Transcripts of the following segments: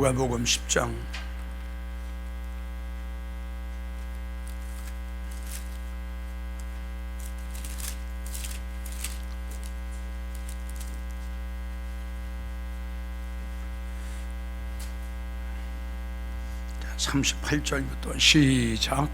누가복음 10장 자, 38절부터 시작.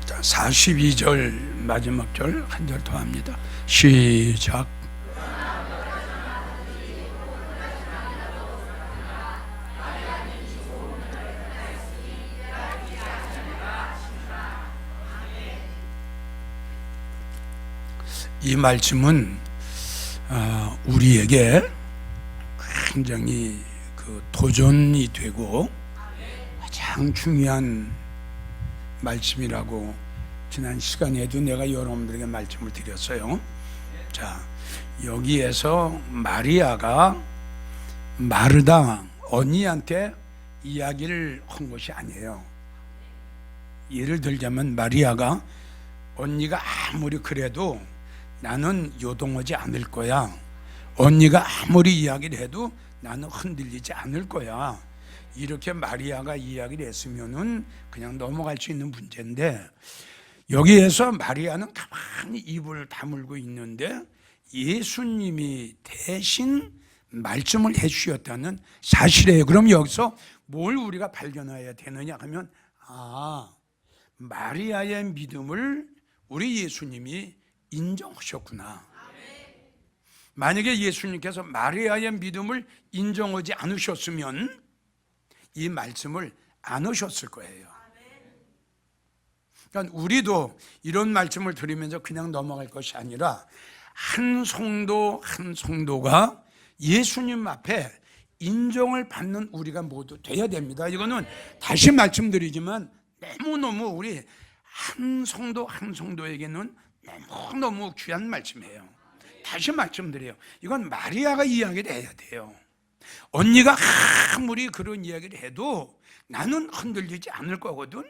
자, 42절 마지막 절 한 절 더 합니다. 시작. 이 말씀은 우리에게 굉장히 도전이 되고 가장 중요한 말씀이라고 지난 시간에도 내가 여러분들에게 말씀을 드렸어요. 자, 여기에서 마리아가 마르다 언니한테 이야기를 한 것이 아니에요. 예를 들자면 마리아가 언니가 아무리 그래도 나는 요동하지 않을 거야, 언니가 아무리 이야기를 해도 나는 흔들리지 않을 거야, 이렇게 마리아가 이야기를 했으면은 그냥 넘어갈 수 있는 문제인데, 여기에서 마리아는 가만히 입을 다물고 있는데 예수님이 대신 말씀을 해주셨다는 사실이에요. 그럼 여기서 뭘 우리가 발견해야 되느냐 하면, 마리아의 믿음을 우리 예수님이 인정하셨구나. 만약에 예수님께서 마리아의 믿음을 인정하지 않으셨으면 이 말씀을 안 하셨을 거예요. 그러니까 우리도 이런 말씀을 들으면서 그냥 넘어갈 것이 아니라 한 성도 한 성도가 예수님 앞에 인정을 받는 우리가 모두 돼야 됩니다. 이거는 다시 말씀드리지만 너무너무 우리 한 성도 한 성도에게는 너무너무 귀한 말씀이에요. 다시 말씀드려요. 이건 마리아가 이야기를 해야 돼요. 언니가 아무리 그런 이야기를 해도 나는 흔들리지 않을 거거든.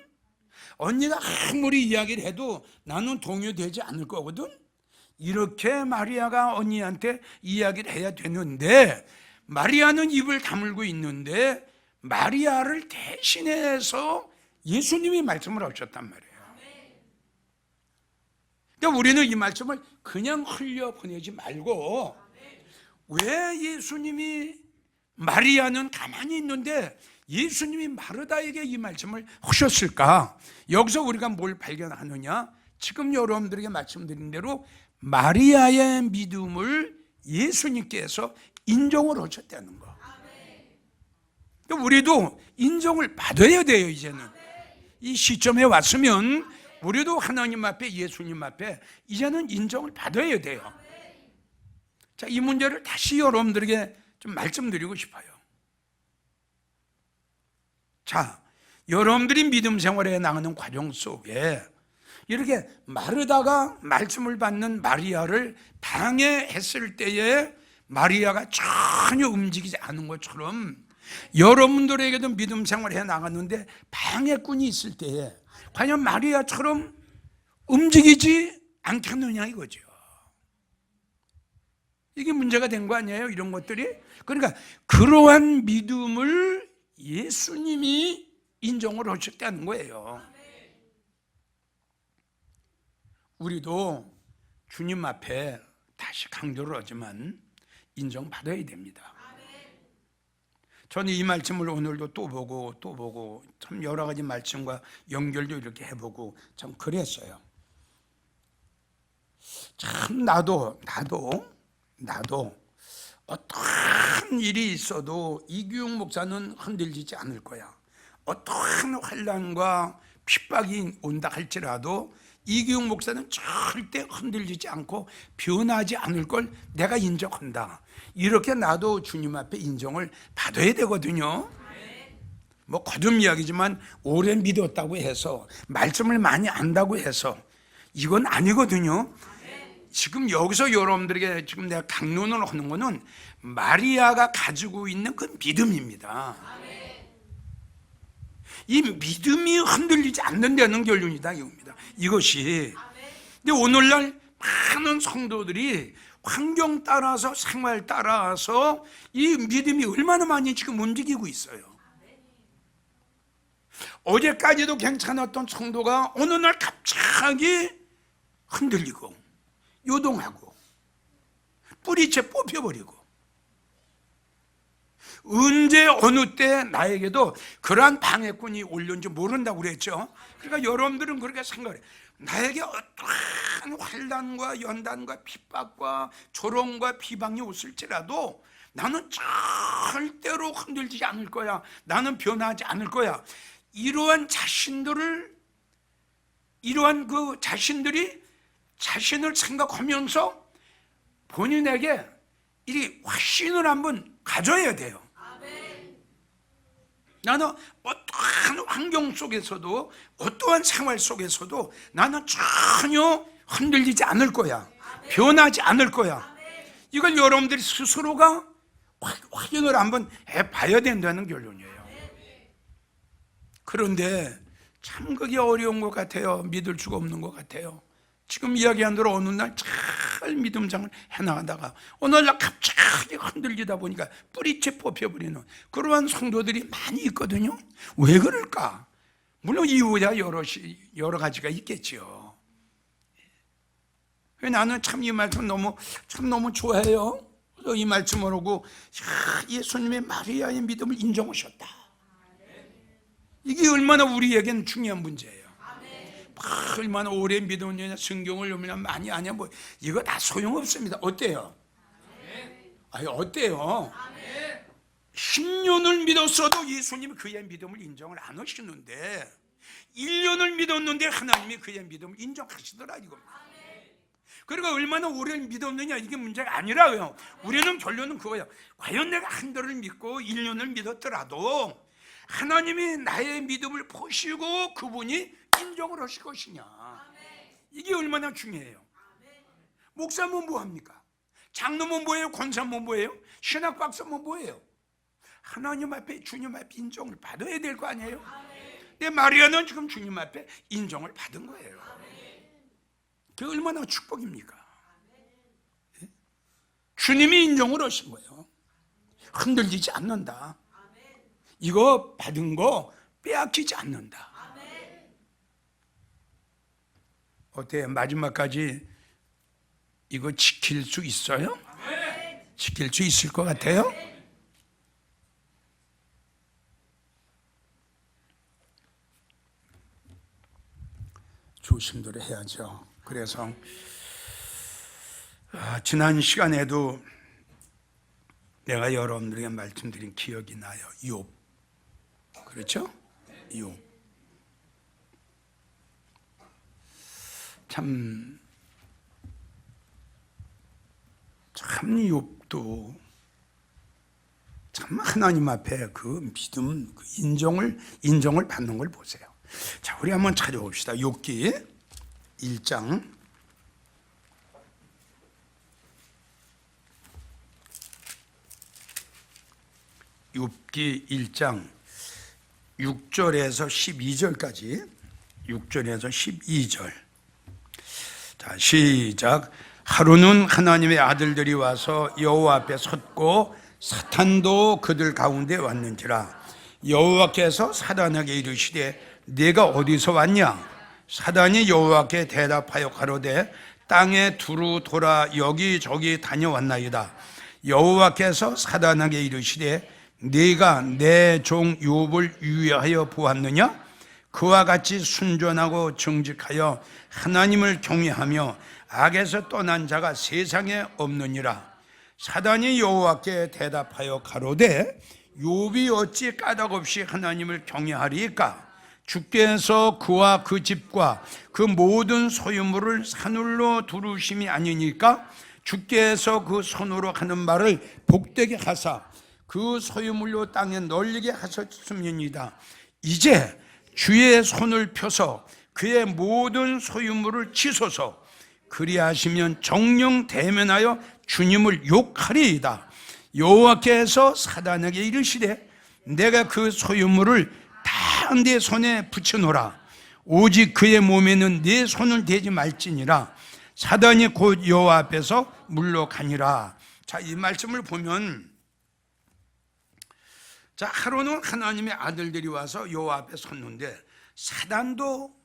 언니가 아무리 이야기를 해도 나는 동요되지 않을 거거든. 이렇게 마리아가 언니한테 이야기를 해야 되는데, 마리아는 입을 다물고 있는데 마리아를 대신해서 예수님이 말씀을 하셨단 말이에요. 그러니까 우리는 이 말씀을 그냥 흘려보내지 말고, 왜 예수님이 마리아는 가만히 있는데 예수님이 마르다에게 이 말씀을 하셨을까? 여기서 우리가 뭘 발견하느냐? 지금 여러분들에게 말씀드린 대로 마리아의 믿음을 예수님께서 인정을 하셨다는 거. 그러니까 우리도 인정을 받아야 돼요. 이제는 이 시점에 왔으면 우리도 하나님 앞에, 예수님 앞에 이제는 인정을 받아야 돼요. 자, 이 문제를 다시 여러분들에게 좀 말씀드리고 싶어요. 자, 여러분들이 믿음 생활에 나가는 과정 속에 이렇게 마르다가 말씀을 받는 마리아를 방해했을 때에 마리아가 전혀 움직이지 않은 것처럼 여러분들에게도 믿음 생활에 나가는데 방해꾼이 있을 때에 과연 마리아처럼 움직이지 않겠느냐 이거죠. 이게 문제가 된 거 아니에요? 이런 것들이. 그러니까 그러한 믿음을 예수님이 인정을 하셨다는 거예요. 우리도 주님 앞에 다시 강조를 하지만 인정받아야 됩니다. 저는 이 말씀을 오늘도 또 보고 참 여러 가지 말씀과 연결도 이렇게 해보고 참 그랬어요. 참 나도 어떠한 일이 있어도 이규영 목사는 흔들리지 않을 거야. 어떠한 환난과 핍박이 온다 할지라도 이규영 목사는 절대 흔들리지 않고 변하지 않을 걸 내가 인정한다. 이렇게 나도 주님 앞에 인정을 받아야 되거든요. 뭐 거듭 이야기지만 오래 믿었다고 해서 말씀을 많이 안다고 해서 이건 아니거든요. 지금 여기서 여러분들에게 지금 내가 강론을 하는 거는 마리아가 가지고 있는 그 믿음입니다. 이 믿음이 흔들리지 않는다는 결론이다 이겁니다. 이것이. 근데 오늘날 많은 성도들이 환경 따라서 생활 따라서 이 믿음이 얼마나 많이 지금 움직이고 있어요. 어제까지도 괜찮았던 성도가 어느 날 갑자기 흔들리고 요동하고 뿌리채 뽑혀버리고, 언제 어느 때 나에게도 그러한 방해꾼이 올려온지 모른다고 그랬죠. 그러니까 여러분들은 그렇게 생각해. 나에게 어떠한 환난과 연단과 핍박과 조롱과 비방이 없을지라도 나는 절대로 흔들리지 않을 거야. 나는 변하지 않을 거야. 이러한 그 자신들이 자신을 생각하면서 본인에게 이 확신을 한번 가져야 돼요. 나는 어떠한 환경 속에서도 어떠한 생활 속에서도 나는 전혀 흔들리지 않을 거야. 변하지 않을 거야. 이걸 여러분들이 스스로가 확인을 한번 해봐야 된다는 결론이에요. 그런데 참 그게 어려운 것 같아요. 믿을 수가 없는 것 같아요. 지금 이야기한 대로 어느 날 잘 믿음장을 해나가다가 어느 날 갑자기 흔들리다 보니까 뿌리채 뽑혀버리는 그러한 성도들이 많이 있거든요. 왜 그럴까? 물론 이유야 여러 가지가 있겠죠. 나는 참 이 말씀 너무 좋아해요. 이 말씀을 하고 예수님의 마리아의 믿음을 인정하셨다. 이게 얼마나 우리에겐 중요한 문제예요. 얼마나 오래 믿었느냐, 성경을 얼마나 많이 아냐, 뭐 이거 다 소용없습니다. 어때요? 아니 어때요? 10년을 믿었어도 예수님이 그의 믿음을 인정을 안 하시는데 1년을 믿었는데 하나님이 그의 믿음을 인정하시더라 이겁니다. 그러니까 얼마나 오래 믿었느냐 이게 문제가 아니라요. 우리는 결론은 그거예요. 과연 내가 한 달을 믿고 1년을 믿었더라도 하나님이 나의 믿음을 보시고 그분이 인정을 하실 것이냐, 이게 얼마나 중요해요. 목사면 뭐합니까? 장로면 뭐예요? 권사면 뭐예요? 신학 박사면 뭐예요? 하나님 앞에 주님 앞에 인정을 받아야 될 거 아니에요? 근데 마리아는 지금 주님 앞에 인정을 받은 거예요. 그게 얼마나 축복입니까? 주님이 인정을 하신 거예요. 흔들리지 않는다. 이거 받은 거 빼앗기지 않는다. 어때요? 마지막까지 이거 지킬 수 있어요? 지킬 수 있을 것 같아요? 조심들 해야죠. 그래서 지난 시간에도 내가 여러분들에게 말씀드린 기억이 나요. 욥. 그렇죠? 욥. 참 욥도 참 하나님 앞에 그 믿음, 그 인정을 받는 걸 보세요. 자, 우리 한번 찾아봅시다. 욥기 1장. 욥기 1장 6절에서 12절까지. 6절에서 12절. 자, 시작. 하루는 하나님의 아들들이 와서 여호와 앞에 섰고 사탄도 그들 가운데 왔는지라. 여호와께서 사단에게 이르시되 네가 어디서 왔냐? 사단이 여호와께 대답하여 가로되 땅에 두루 돌아 여기저기 다녀왔나이다. 여호와께서 사단에게 이르시되 네가 내 종 욥을 유의하여 보았느냐? 그와 같이 순전하고 정직하여 하나님을 경외하며 악에서 떠난 자가 세상에 없느니라. 사단이 여호와께 대답하여 가로되 욥이 어찌 까닭없이 하나님을 경외하리이까? 주께서 그와 그 집과 그 모든 소유물을 산울로 두르심이 아니니까? 주께서 그 손으로 하는 말을 복되게 하사 그 소유물로 땅에 널리게 하셨음이니이다. 이제 주의 손을 펴서 그의 모든 소유물을 치소서. 그리하시면 정령 대면하여 주님을 욕하리이다. 여호와께서 사단에게 이르시되 내가 그 소유물을 다 내 손에 붙여놓으라. 오직 그의 몸에는 내 손을 대지 말지니라. 사단이 곧 여호와 앞에서 물러가니라. 자, 이 말씀을 보면, 자, 하루는 하나님의 아들들이 와서 여호와 앞에 섰는데 사단도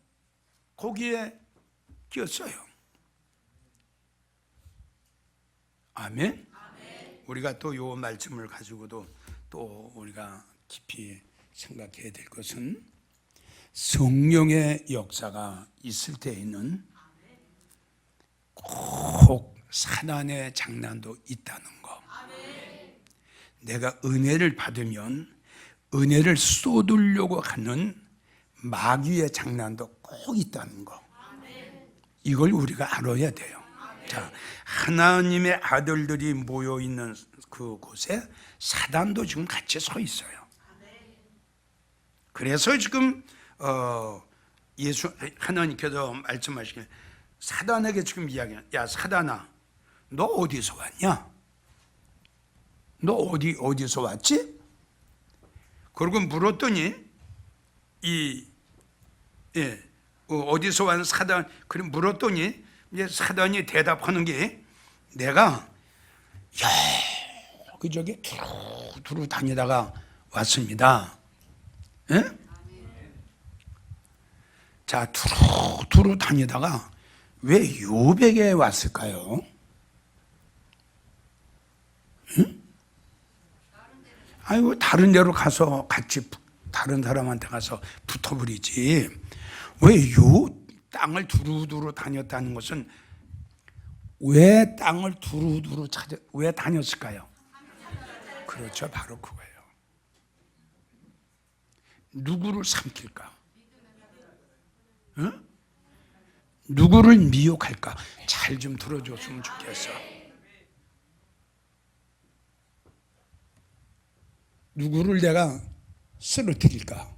거기에 끼었어요. 아멘. 우리가 또 요 말씀을 가지고도 또 우리가 깊이 생각해야 될 것은 성령의 역사가 있을 때에는 꼭 사단의 장난도 있다는 거. 내가 은혜를 받으면 은혜를 쏟으려고 하는 마귀의 장난도 꼭 있다는 거. 이걸 우리가 알아야 돼요. 자, 하나님의 아들들이 모여 있는 그곳에 사단도 지금 같이 서 있어요. 그래서 지금 하나님께서 말씀하시길 사단에게 지금 이야기해요. 야, 사단아, 너 어디서 왔냐? 너 어디서 왔지? 그리고 물었더니 어디서 왔는 사단, 그래 물었더니 이제 사단이 대답하는 게 내가 여기저기 두루 다니다가 왔습니다. 예? 자, 두루 다니다가 왜 욥에게 왔을까요? 응? 아이고, 다른 데로 가서 같이 다른 사람한테 가서 붙어버리지. 왜 요 땅을 두루두루 다녔다는 것은 왜 땅을 두루두루 왜 다녔을까요? 그렇죠, 바로 그거예요. 누구를 삼킬까? 응? 누구를 미혹할까? 잘 좀 들어줬으면 좋겠어. 누구를 내가 쓰러뜨릴까?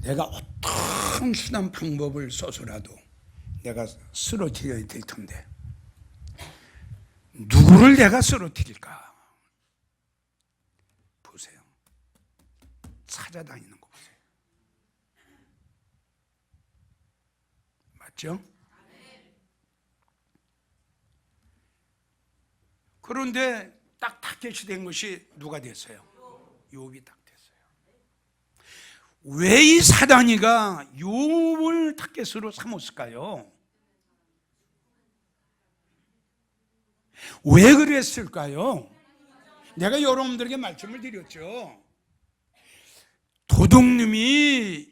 내가 어떤 수단 방법을 써서라도 내가 쓰러뜨려야 될 텐데 누구를 내가 쓰러뜨릴까? 보세요. 찾아다니는 거 보세요. 맞죠? 그런데 딱 타겟이 된 것이 누가 됐어요? 욥이 딱 됐어요. 왜 이 사단이가 욥을 타겟으로 삼았을까요? 왜 그랬을까요? 내가 여러분들에게 말씀을 드렸죠. 도둑놈이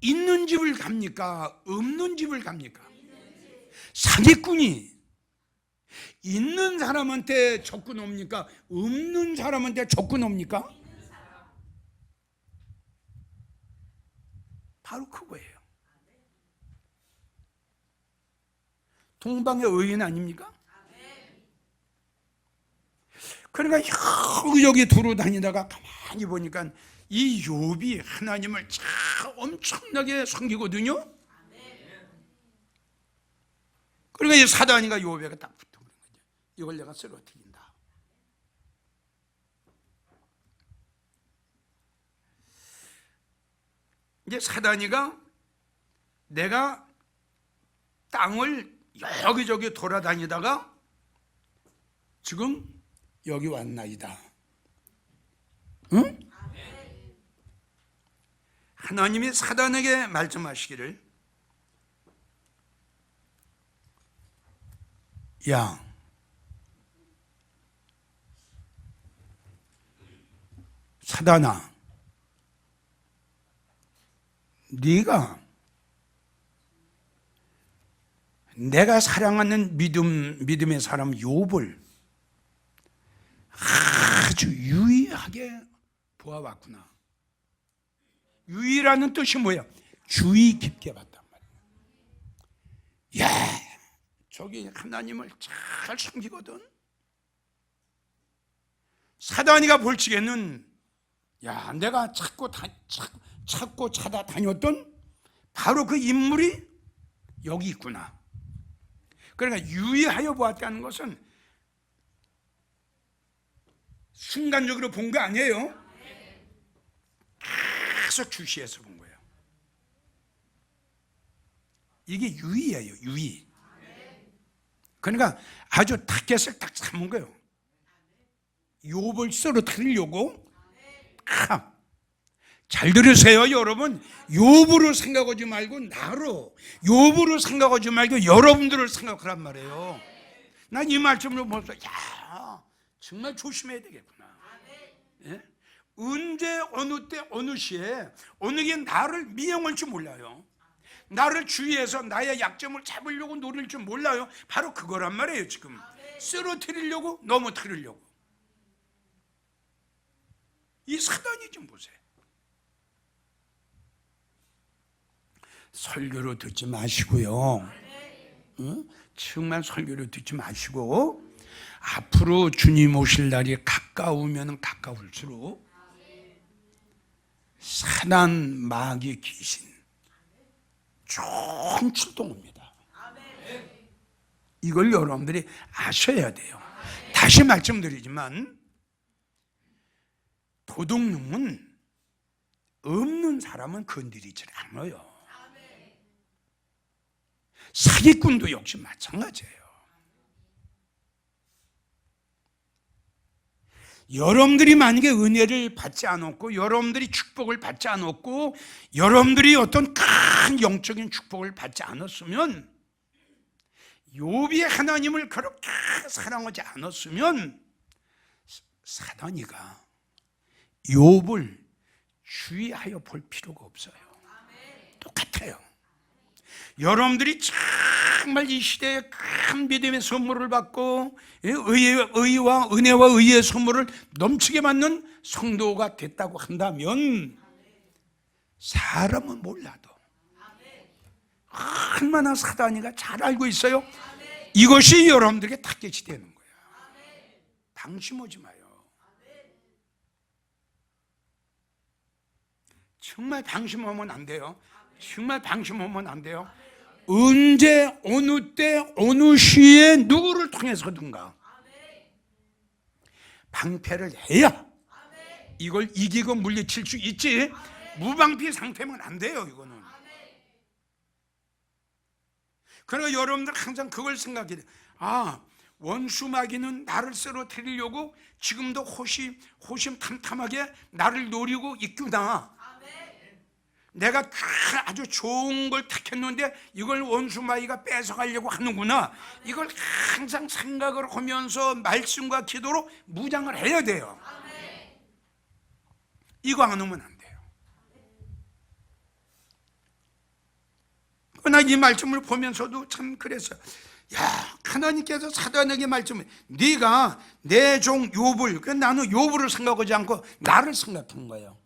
있는 집을 갑니까? 없는 집을 갑니까? 사기꾼이 있는 사람한테 접근 옵니까? 없는 사람한테 접근 옵니까? 바로 그거예요. 동방의 의인 아닙니까? 그러니까 여기 두루 다니다가 가만히 보니까 이 욥이 하나님을 참 엄청나게 섬기거든요. 그러니까 이 사단이가 욥에게 딱 붙어버린 거죠. 이걸 내가 쓰러뜨린다. 이제 사단이가 내가 땅을 여기저기 돌아다니다가 지금 여기 왔나이다. 응? 하나님이 사단에게 말씀하시기를 야, 사단아, 네가 내가 사랑하는 믿음의 사람 욥을 아주 유의하게 보아왔구나. 유의라는 뜻이 뭐야? 주의 깊게 봤단 말이야. 야, 저기 하나님을 잘 섬기거든. 사단이가 볼 적에는 야, 내가 찾고 찾아다녔던 바로 그 인물이 여기 있구나. 그러니까 유의하여 보았다는 것은 순간적으로 본 거 아니에요. 계속 주시해서 본 거예요. 이게 유의예요, 유의. 그러니까 아주 타겟을 딱 잡은 거예요. 욥을 쓰러뜨리려고. 잘 들으세요, 여러분. 욥으로 생각하지 말고 나로, 욥으로 생각하지 말고 여러분들을 생각하란 말이에요. 난 이 말씀을 보면서 야, 정말 조심해야 되겠구나. 예? 언제, 어느 때, 어느 시에 어느 게 나를 미용할 줄 몰라요. 나를 주위에서 나의 약점을 잡으려고 노릴 줄 몰라요. 바로 그거란 말이에요. 지금 쓰러뜨리려고, 넘어뜨리려고. 이 사단이 좀 보세요. 설교로 듣지 마시고요. 응? 정말 설교로 듣지 마시고 앞으로 주님 오실 날이 가까우면 가까울수록 사단, 마귀, 귀신 총 출동합니다. 이걸 여러분들이 아셔야 돼요. 다시 말씀드리지만 도둑놈은 없는 사람은 건드리지 않아요. 사기꾼도 역시 마찬가지예요. 여러분들이 만약에 은혜를 받지 않았고 여러분들이 축복을 받지 않았고 여러분들이 어떤 큰 영적인 축복을 받지 않았으면 욥이 하나님을 그렇게 사랑하지 않았으면 사단이가 욥을 주의하여 볼 필요가 없어요. 똑같아요. 여러분들이 정말 이 시대에 큰 믿음의 선물을 받고 의와 은혜와 의의 선물을 넘치게 받는 성도가 됐다고 한다면 사람은 몰라도 얼마나 사단이가 잘 알고 있어요. 이것이 여러분들에게 타겟이 되는 거예요. 방심하지 마요. 정말 방심하면 안 돼요. 정말 방심하면 안 돼요. 언제, 어느 때, 어느 시에 누구를 통해서든가 방패를 해야 이걸 이기고 물리칠 수 있지. 무방비 상태면 안 돼요. 이거는. 그러니까 여러분들 항상 그걸 생각해야 돼요. 아, 원수 마귀는 나를 쓰러뜨리려고 지금도 호심탐탐하게 나를 노리고 있구나. 내가 아주 좋은 걸 택했는데 이걸 원수 마귀가 뺏어가려고 하는구나. 이걸 항상 생각을 하면서 말씀과 기도로 무장을 해야 돼요. 이거 안 하면 안 돼요. 그러나 이 말씀을 보면서도 참 그랬어요. 야, 하나님께서 사단에게 말씀을 네가 내 종 욥을, 나는 욥을 생각하지 않고 나를 생각한 거예요.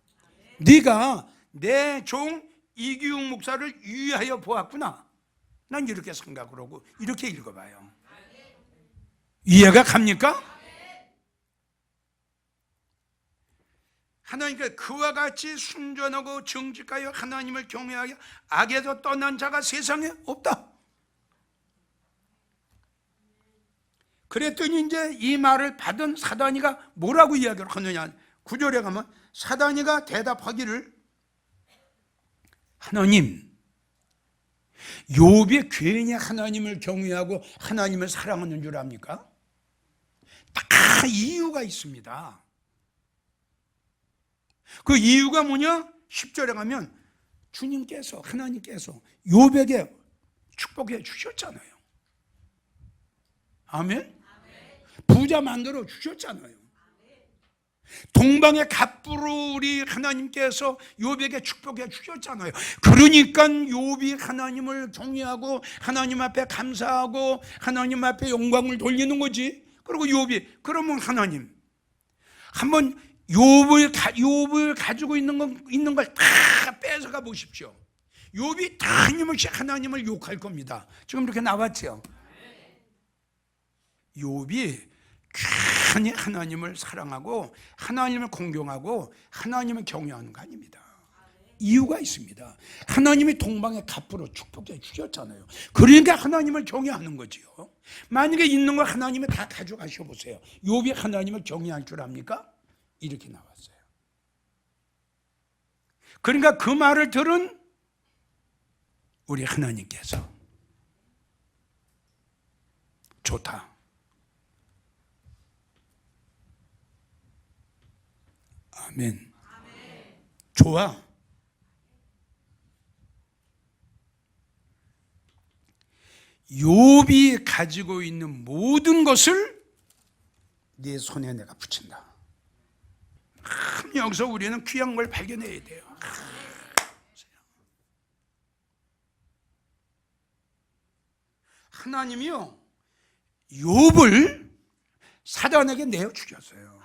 네가 내 종 이기웅 목사를 유의하여 보았구나. 난 이렇게 생각을 하고 이렇게 읽어봐요. 이해가 갑니까? 하나님께 그와 같이 순전하고 정직하여 하나님을 경외하여 악에서 떠난 자가 세상에 없다. 그랬더니 이제 이 말을 받은 사단이가 뭐라고 이야기를 하느냐. 9절에 가면 사단이가 대답하기를 하나님, 욥이 괜히 하나님을 경외하고 하나님을 사랑하는 줄 압니까? 다 이유가 있습니다. 그 이유가 뭐냐? 10절에 가면 주님께서, 하나님께서 욥에게 축복해 주셨잖아요. 아멘? 부자 만들어 주셨잖아요. 동방의 갑부로 우리 하나님께서 욥에게 축복해 주셨잖아요. 그러니까 욥이 하나님을 경외하고 하나님 앞에 감사하고 하나님 앞에 영광을 돌리는 거지. 그리고 욥이 그러면 하나님, 한번 욥을 가지고 있는 걸 다 뺏어가 보십시오. 욥이 끊임없이 하나님을 욕할 겁니다. 지금 이렇게 나왔죠. 욥이 괜히 하나님을 사랑하고 하나님을 공경하고 하나님을 경외하는 거 아닙니다. 이유가 있습니다. 하나님이 동방의 갑부로 축복해 주셨잖아요. 그러니까 하나님을 경외하는 거지요. 만약에 있는 거 하나님이 다 가져가셔 보세요. 욥이 하나님을 경외할 줄 압니까? 이렇게 나왔어요. 그러니까 그 말을 들은 우리 하나님께서 좋다. 아멘. 좋아. 욥이 가지고 있는 모든 것을 네 손에 내가 붙인다. 여기서 우리는 귀한 걸 발견해야 돼요. 하나님이요, 욥을 사단에게 내어 주셨어요.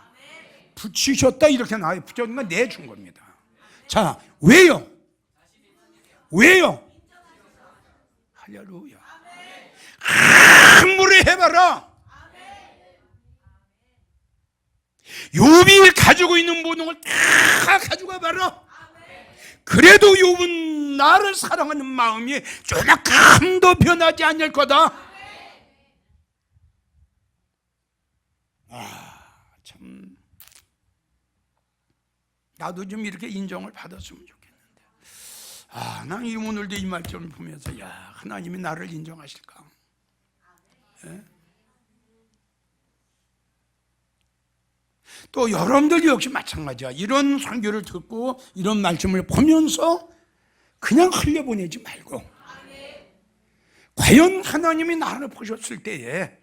붙이셨다 이렇게 나와요. 붙여준 건 내준 겁니다. 자, 왜요? 왜요? 할렐루야. 함부로 해봐라. 욥이 가지고 있는 모든 걸 다 가져가 봐라. 그래도 욥은 나를 사랑하는 마음이 조금도 변하지 않을 거다. 참, 나도 좀 이렇게 인정을 받았으면 좋겠는데. 난 오늘도 이 말씀을 보면서 하나님이 나를 인정하실까? 예? 또 여러분들 역시 마찬가지야. 이런 설교를 듣고 이런 말씀을 보면서 그냥 흘려보내지 말고, 과연 하나님이 나를 보셨을 때에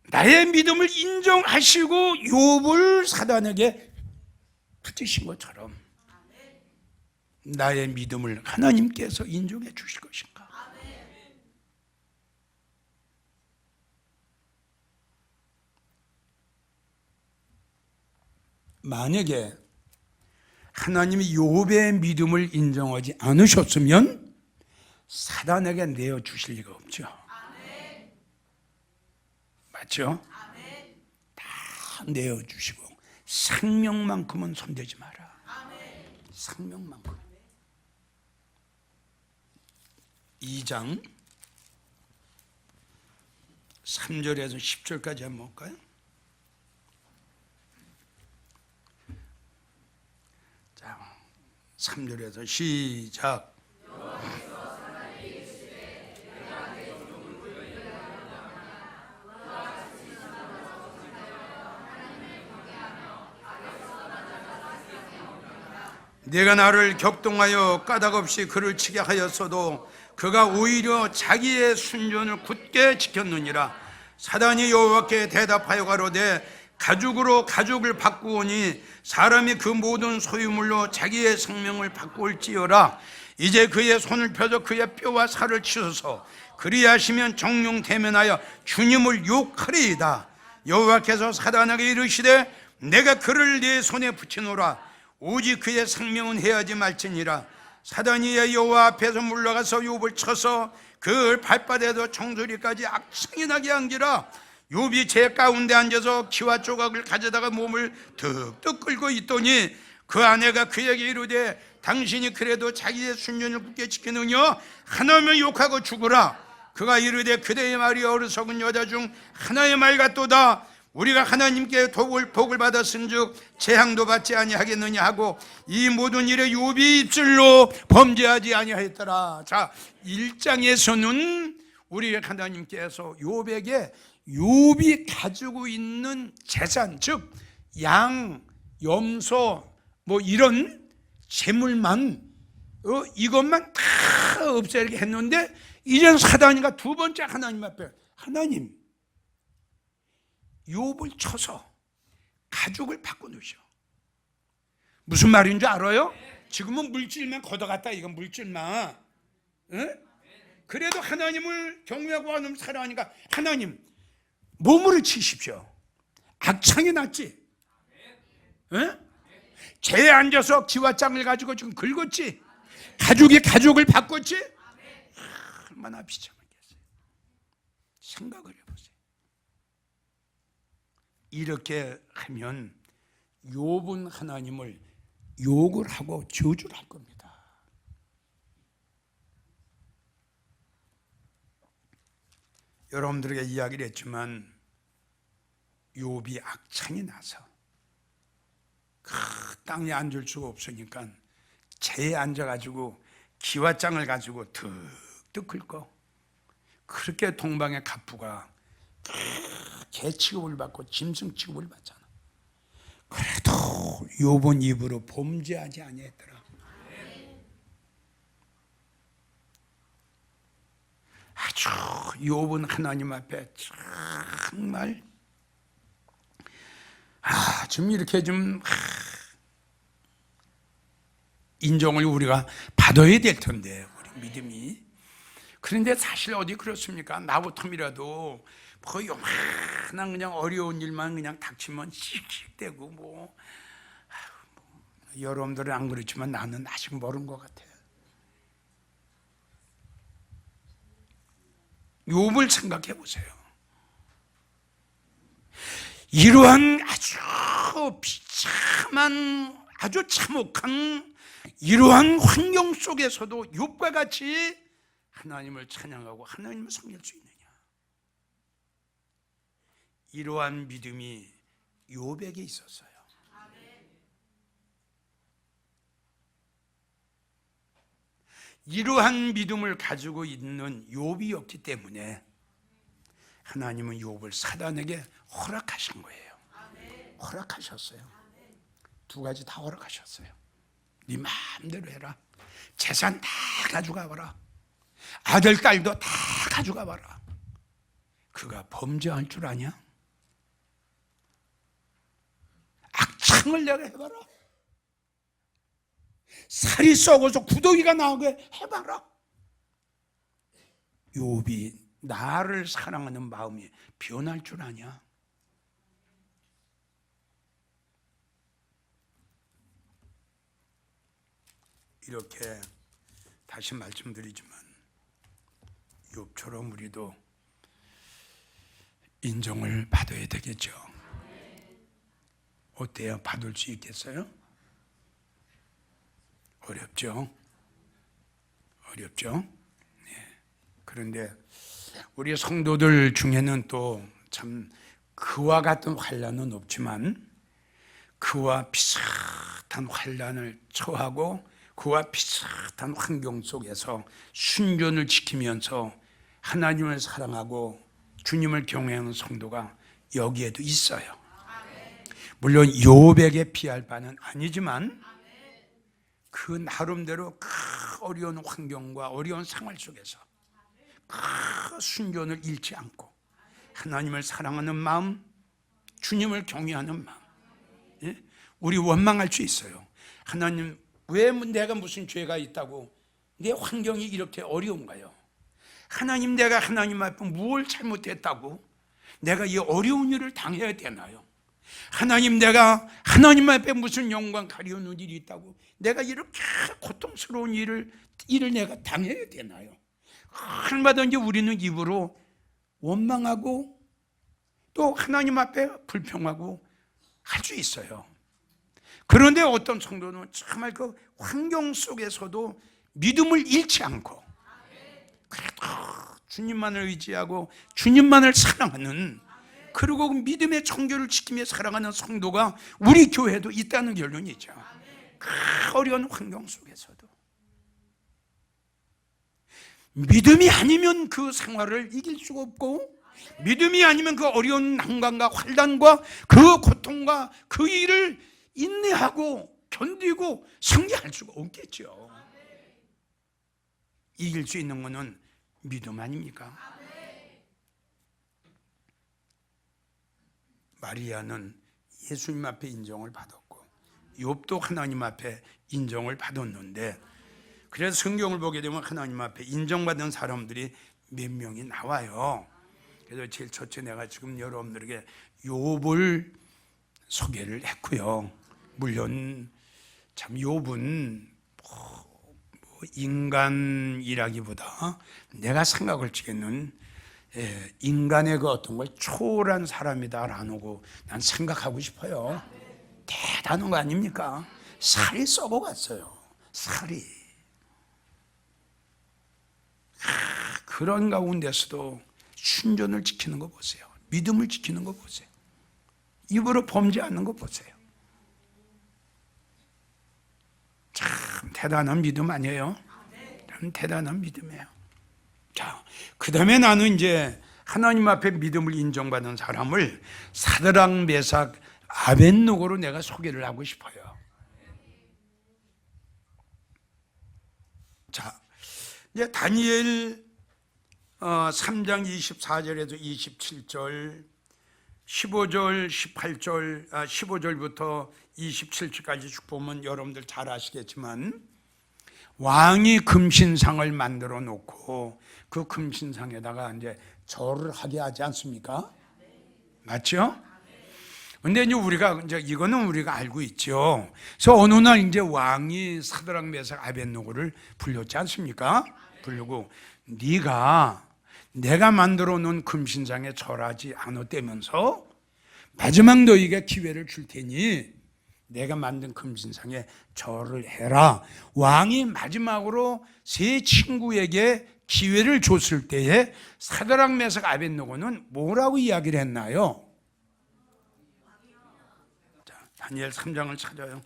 나의 믿음을 인정하시고 욥을 사단에게 붙이신 것처럼 나의 믿음을 하나님께서 인정해 주실 것인가? 만약에 하나님이 욥의 믿음을 인정하지 않으셨으면 사단에게 내어주실 리가 없죠. 맞죠? 다 내어주시고 생명만큼은 손대지 마라. 생명만큼. 2장 3절에서 10절까지 한번 볼까요? 자, 3절에서 시작. 내가 나를 격동하여 까닭없이 그를 치게 하였어도 그가 오히려 자기의 순전을 굳게 지켰느니라. 사단이 여호와께 대답하여 가로되 가죽으로 가죽을 바꾸오니 사람이 그 모든 소유물로 자기의 생명을 바꿀지어라. 이제 그의 손을 펴서 그의 뼈와 살을 치소서. 그리하시면 정령 대면하여 주님을 욕하리이다. 여호와께서 사단에게 이르시되 내가 그를 네 손에 붙이노라. 오직 그의 생명은 해하지 말지니라. 사단이 여호와 앞에서 물러가서 욥을 쳐서 그 발바닥에도 정수리까지 악성이 나게 한지라. 욥이 제 가운데 앉아서 키와 조각을 가져다가 몸을 득득 끌고 있더니 그 아내가 그에게 이르되 당신이 그래도 자기의 순전을 굳게 지키느냐? 하나면 욕하고 죽으라. 그가 이르되 그대의 말이 어리석은 여자 중 하나의 말 같도다. 우리가 하나님께 복을 받았은즉 재앙도 받지 아니하겠느냐 하고 이 모든 일에 욥이 입술로 범죄하지 아니하였더라. 자, 1장에서는 우리 하나님께서 욥에게 욥이 가지고 있는 재산, 즉 양, 염소 뭐 이런 재물만 이것만 다 없애게 했는데 이젠 사단이가 두 번째 하나님 앞에 하나님 욥을 쳐서 가죽을 바꿔놓으셔. 무슨 말인지 알아요? 지금은 물질만 걷어갔다. 이건 물질만. 에? 그래도 하나님을 경외하고 하나님을 사랑하니까 하나님 몸으로 치십시오. 악창이 났지. 에? 죄에 앉아서 기와장을 가지고 지금 긁었지. 가족이 가족을 바꿨지. 얼마나 비참하겠어요. 생각을 해보세요. 이렇게 하면 욥은 하나님을 욕을 하고 저주를 할 겁니다. 여러분들에게 이야기를 했지만 욥이 악창이 나서 그 땅에 앉을 수가 없으니까 재에 앉아가지고 기와장을 가지고 득득 긁고, 그렇게 동방의 갑부가 개 취급을 받고 짐승 취급을 받잖아. 그래도 욥은 입으로 범죄하지 아니했더라. 아주 욥은 하나님 앞에 정말 좀 이렇게 좀 인정을 우리가 받아야 될 텐데, 우리 믿음이. 그런데 사실 어디 그렇습니까? 나부터이라도 뭐 요만한 그냥 어려운 일만 그냥 닥치면 씩씩대고 여러분들은 안 그렇지만 나는 아직 모르는 것 같아요. 욥을 생각해 보세요. 이러한 아주 비참한, 아주 참혹한 이러한 환경 속에서도 욥과 같이 하나님을 찬양하고 하나님을 섬길 수 있느냐? 이러한 믿음이 욥에게 있었어요. 이러한 믿음을 가지고 있는 욥이 없기 때문에 하나님은 욥을 사단에게 허락하신 거예요. 허락하셨어요. 두 가지 다 허락하셨어요. 네 마음대로 해라. 재산 다 가져가 봐라. 아들 딸도 다 가져가 봐라. 그가 범죄할 줄 아냐? 악창을 내가 해봐라. 살이 썩어서 구더기가 나오게 해봐라. 욥이 나를 사랑하는 마음이 변할 줄 아냐? 이렇게 다시 말씀드리지만 욥처럼 우리도 인정을 받아야 되겠죠. 어때요? 받을 수 있겠어요? 어렵죠? 어렵죠? 네. 그런데 우리 성도들 중에는 또 참 그와 같은 환난은 없지만 그와 비슷한 환난을 처하고 그와 비슷한 환경 속에서 순전을 지키면서 하나님을 사랑하고 주님을 경외하는 성도가 여기에도 있어요. 물론 욥에게 비할 바는 아니지만 그 나름대로 그 어려운 환경과 어려운 생활 속에서 그 순전을 잃지 않고 하나님을 사랑하는 마음, 주님을 경외하는 마음, 예? 우리 원망할 수 있어요. 하나님, 왜 내가 무슨 죄가 있다고 내 환경이 이렇게 어려운가요? 하나님, 내가 하나님 앞에 뭘 잘못했다고 내가 이 어려운 일을 당해야 되나요? 하나님, 내가 하나님 앞에 무슨 영광 가려는 일이 있다고 내가 이렇게 고통스러운 일을 내가 당해야 되나요? 얼마든지 우리는 입으로 원망하고 또 하나님 앞에 불평하고 할 수 있어요. 그런데 어떤 성도는 정말 그 환경 속에서도 믿음을 잃지 않고 그래도 주님만을 의지하고 주님만을 사랑하는, 그리고 그 믿음의 청교를 지키며 살아가는 성도가 우리 교회도 있다는 결론이죠. 그 어려운 환경 속에서도 믿음이 아니면 그 생활을 이길 수가 없고, 믿음이 아니면 그 어려운 난관과 환난과 그 고통과 그 일을 인내하고 견디고 승리할 수가 없겠죠. 이길 수 있는 것은 믿음 아닙니까? 마리아는 예수님 앞에 인정을 받았고 욥도 하나님 앞에 인정을 받았는데, 그래서 성경을 보게 되면 하나님 앞에 인정받은 사람들이 몇 명이 나와요. 그래서 제일 첫째 내가 지금 여러분들에게 욥을 소개를 했고요. 물론 참 욥은 인간이라기보다 내가 생각을 지겠는 인간의 그 어떤 걸 초월한 사람이다라고 난 생각하고 싶어요. 대단한 거 아닙니까? 살이 썩어갔어요. 살이. 그런 가운데서도 순전을 지키는 거 보세요. 믿음을 지키는 거 보세요. 입으로 범죄하는 거 보세요. 참 대단한 믿음 아니에요? 참 대단한 믿음이에요. 자, 그 다음에 나는 이제 하나님 앞에 믿음을 인정받은 사람을 사드락, 메삭, 아벳노고로 내가 소개를 하고 싶어요. 자, 이제 다니엘 3장 24절에서 27절, 15절, 18절, 15절부터 27절까지 쭉 보면 여러분들 잘 아시겠지만 왕이 금신상을 만들어 놓고 그 금신상에다가 이제 절을 하게 하지 않습니까? 맞죠? 근데 이제 우리가 이제 이거는 우리가 알고 있죠. 그래서 어느 날 이제 왕이 사드락, 메삭, 아벳노고를 불렀지 않습니까? 부르고 네가 내가 만들어 놓은 금신상에 절하지 않았다면서 마지막 너희에게 기회를 줄 테니 내가 만든 금신상에 절을 해라. 왕이 마지막으로 세 친구에게 기회를 줬을 때에 사드락, 메삭, 아벳노고는 뭐라고 이야기를 했나요? 자, 다니엘 3장을 찾아요.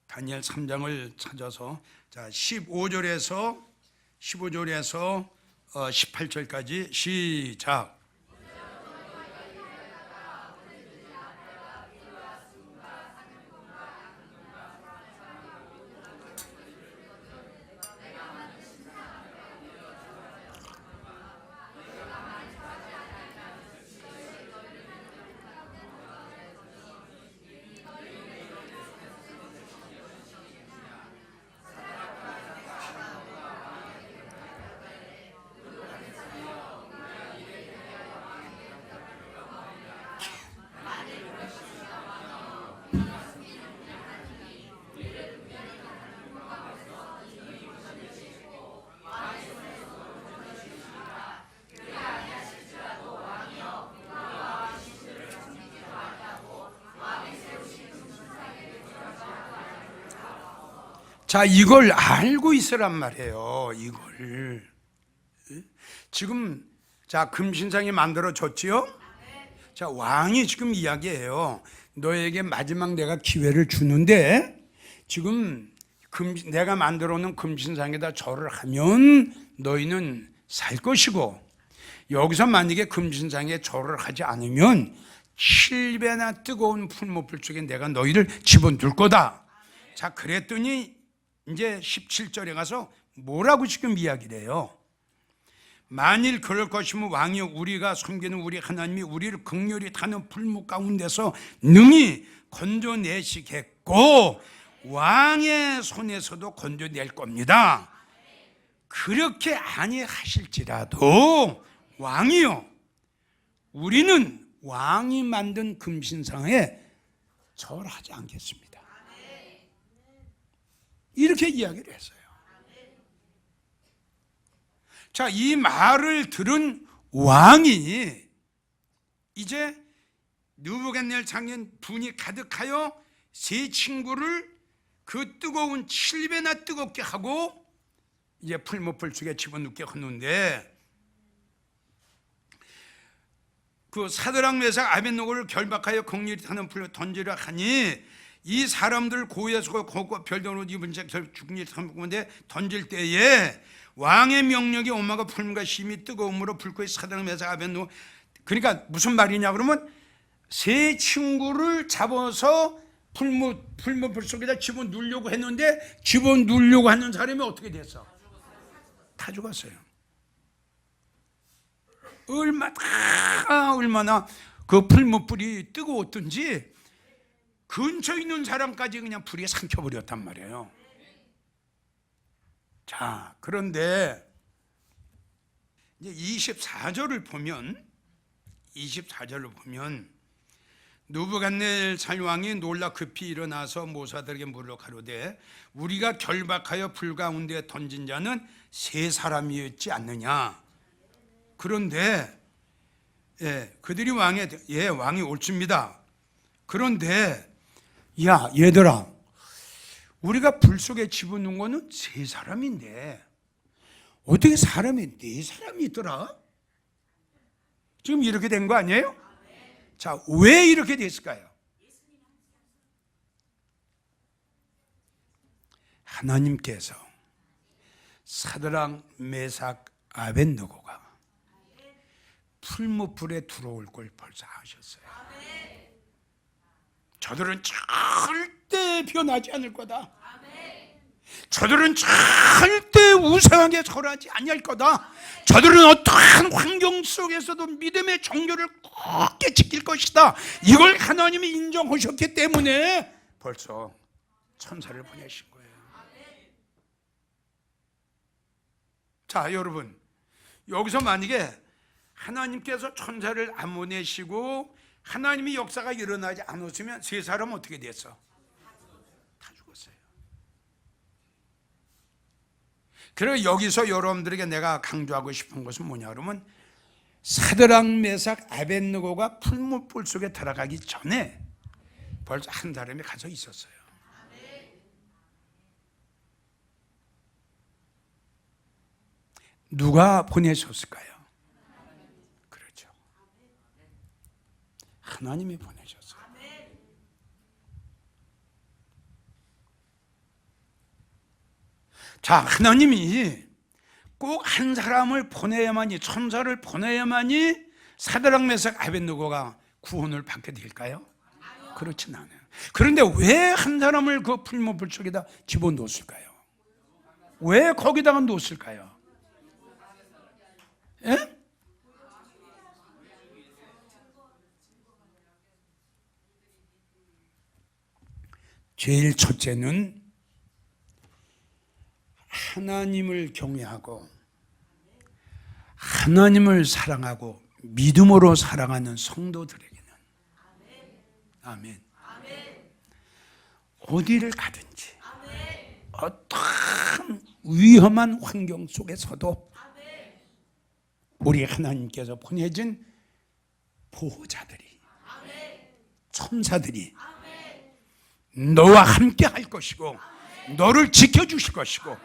다니엘 3장을 찾아서 자 15절에서 18절까지 시작. 자, 이걸 알고 있으란 말이에요. 이걸 지금 자 금신상이 만들어졌지요. 자, 왕이 지금 이야기해요. 너에게 마지막 내가 기회를 주는데 지금 내가 만들어 놓은 금신상에다 절을 하면 너희는 살 것이고, 여기서 만약에 금신상에 절을 하지 않으면 7배나 뜨거운 풀무불 속에 내가 너희를 집어넣을 거다. 자, 그랬더니 이제 17절에 가서 뭐라고 지금 이야기를 해요? 만일 그럴 것이면 왕이 우리가 섬기는 우리 하나님이 우리를 극렬히 타는 풀무 가운데서 능히 건져내시겠고 왕의 손에서도 건져낼 겁니다. 그렇게 아니하실지라도 왕이요, 우리는 왕이 만든 금신상에 절하지 않겠습니다. 이렇게 이야기를 했어요. 자, 이 말을 들은 왕이 이제 느부갓네살 장군 분이 가득하여 세 친구를 그 뜨거운 7배나 뜨겁게 하고 이제 풀무불 속에 집어넣게 하는데, 그 사드락, 메삭, 아벳노고를 결박하여 극렬히 타는 불로 던지려 하니 이 사람들 고에서 고고 별도로 입은 자 죽은 일 삼는데 던질 때에 왕의 명령이 오마가 풀무가 심히 뜨거움으로 불꽃이 사드락, 메삭, 아벳노고, 그러니까 무슨 말이냐 그러면 세 친구를 잡아서 풀무불 속에다 집어넣으려고 했는데 집어넣으려고 하는 사람이 어떻게 됐어? 다 죽었어요. 얼마나 그 풀무불이 뜨거웠던지 근처에 있는 사람까지 그냥 불이 삼켜버렸단 말이에요. 자, 그런데 이제 24절을 보면 느부갓네살 왕이 놀라 급히 일어나서 모사들에게 물어 가로되 우리가 결박하여 불 가운데 던진 자는 세 사람이었지 않느냐. 그런데 그들이 왕이 옳습니다. 그런데 야 얘들아, 우리가 불 속에 집어넣은 거는 세 사람인데 어떻게 사람이 네 사람이 있더라? 지금 이렇게 된 거 아니에요? 자, 왜 이렇게 됐을까요? 하나님께서 사드락, 메삭, 아벳느고가 풀무불에 들어올 걸 벌써 아셨어요. 저들은 절대 변하지 않을 거다. 저들은 절대 우상하게 절하지 아니할 거다. 저들은 어떠한 환경 속에서도 믿음의 정교를 굳게 지킬 것이다. 이걸 하나님이 인정하셨기 때문에 벌써 천사를 보내신 거예요. 자, 여러분, 여기서 만약에 하나님께서 천사를 안 보내시고 하나님이 역사가 일어나지 않았으면 세 사람은 어떻게 됐어? 다 죽었어요. 그래서 여기서 여러분들에게 내가 강조하고 싶은 것은 뭐냐 그러면 사드락, 메삭, 아벳느고가 풀무불 속에 들어가기 전에 벌써 한 사람이 가서 있었어요. 누가 보내셨을까요? 그렇죠. 하나님이 보내셨어요. 자, 하나님이 꼭 한 사람을 보내야만이, 천사를 보내야만이 사드락, 메삭, 아벳느고가 구원을 받게 될까요? 그렇진 않아요. 그런데 왜 한 사람을 그 풀무불 속에다 집어넣었을까요? 왜 거기다가 놓았을까요? 예? 제일 첫째는 하나님을 경외하고 하나님을 사랑하고 믿음으로 살아가는 성도들에게는 아멘. 어디를 가든지 어떠한 위험한 환경 속에서도 우리 하나님께서 보내준 보호자들이, 천사들이 너와 함께 할 것이고 너를 지켜주실 것이고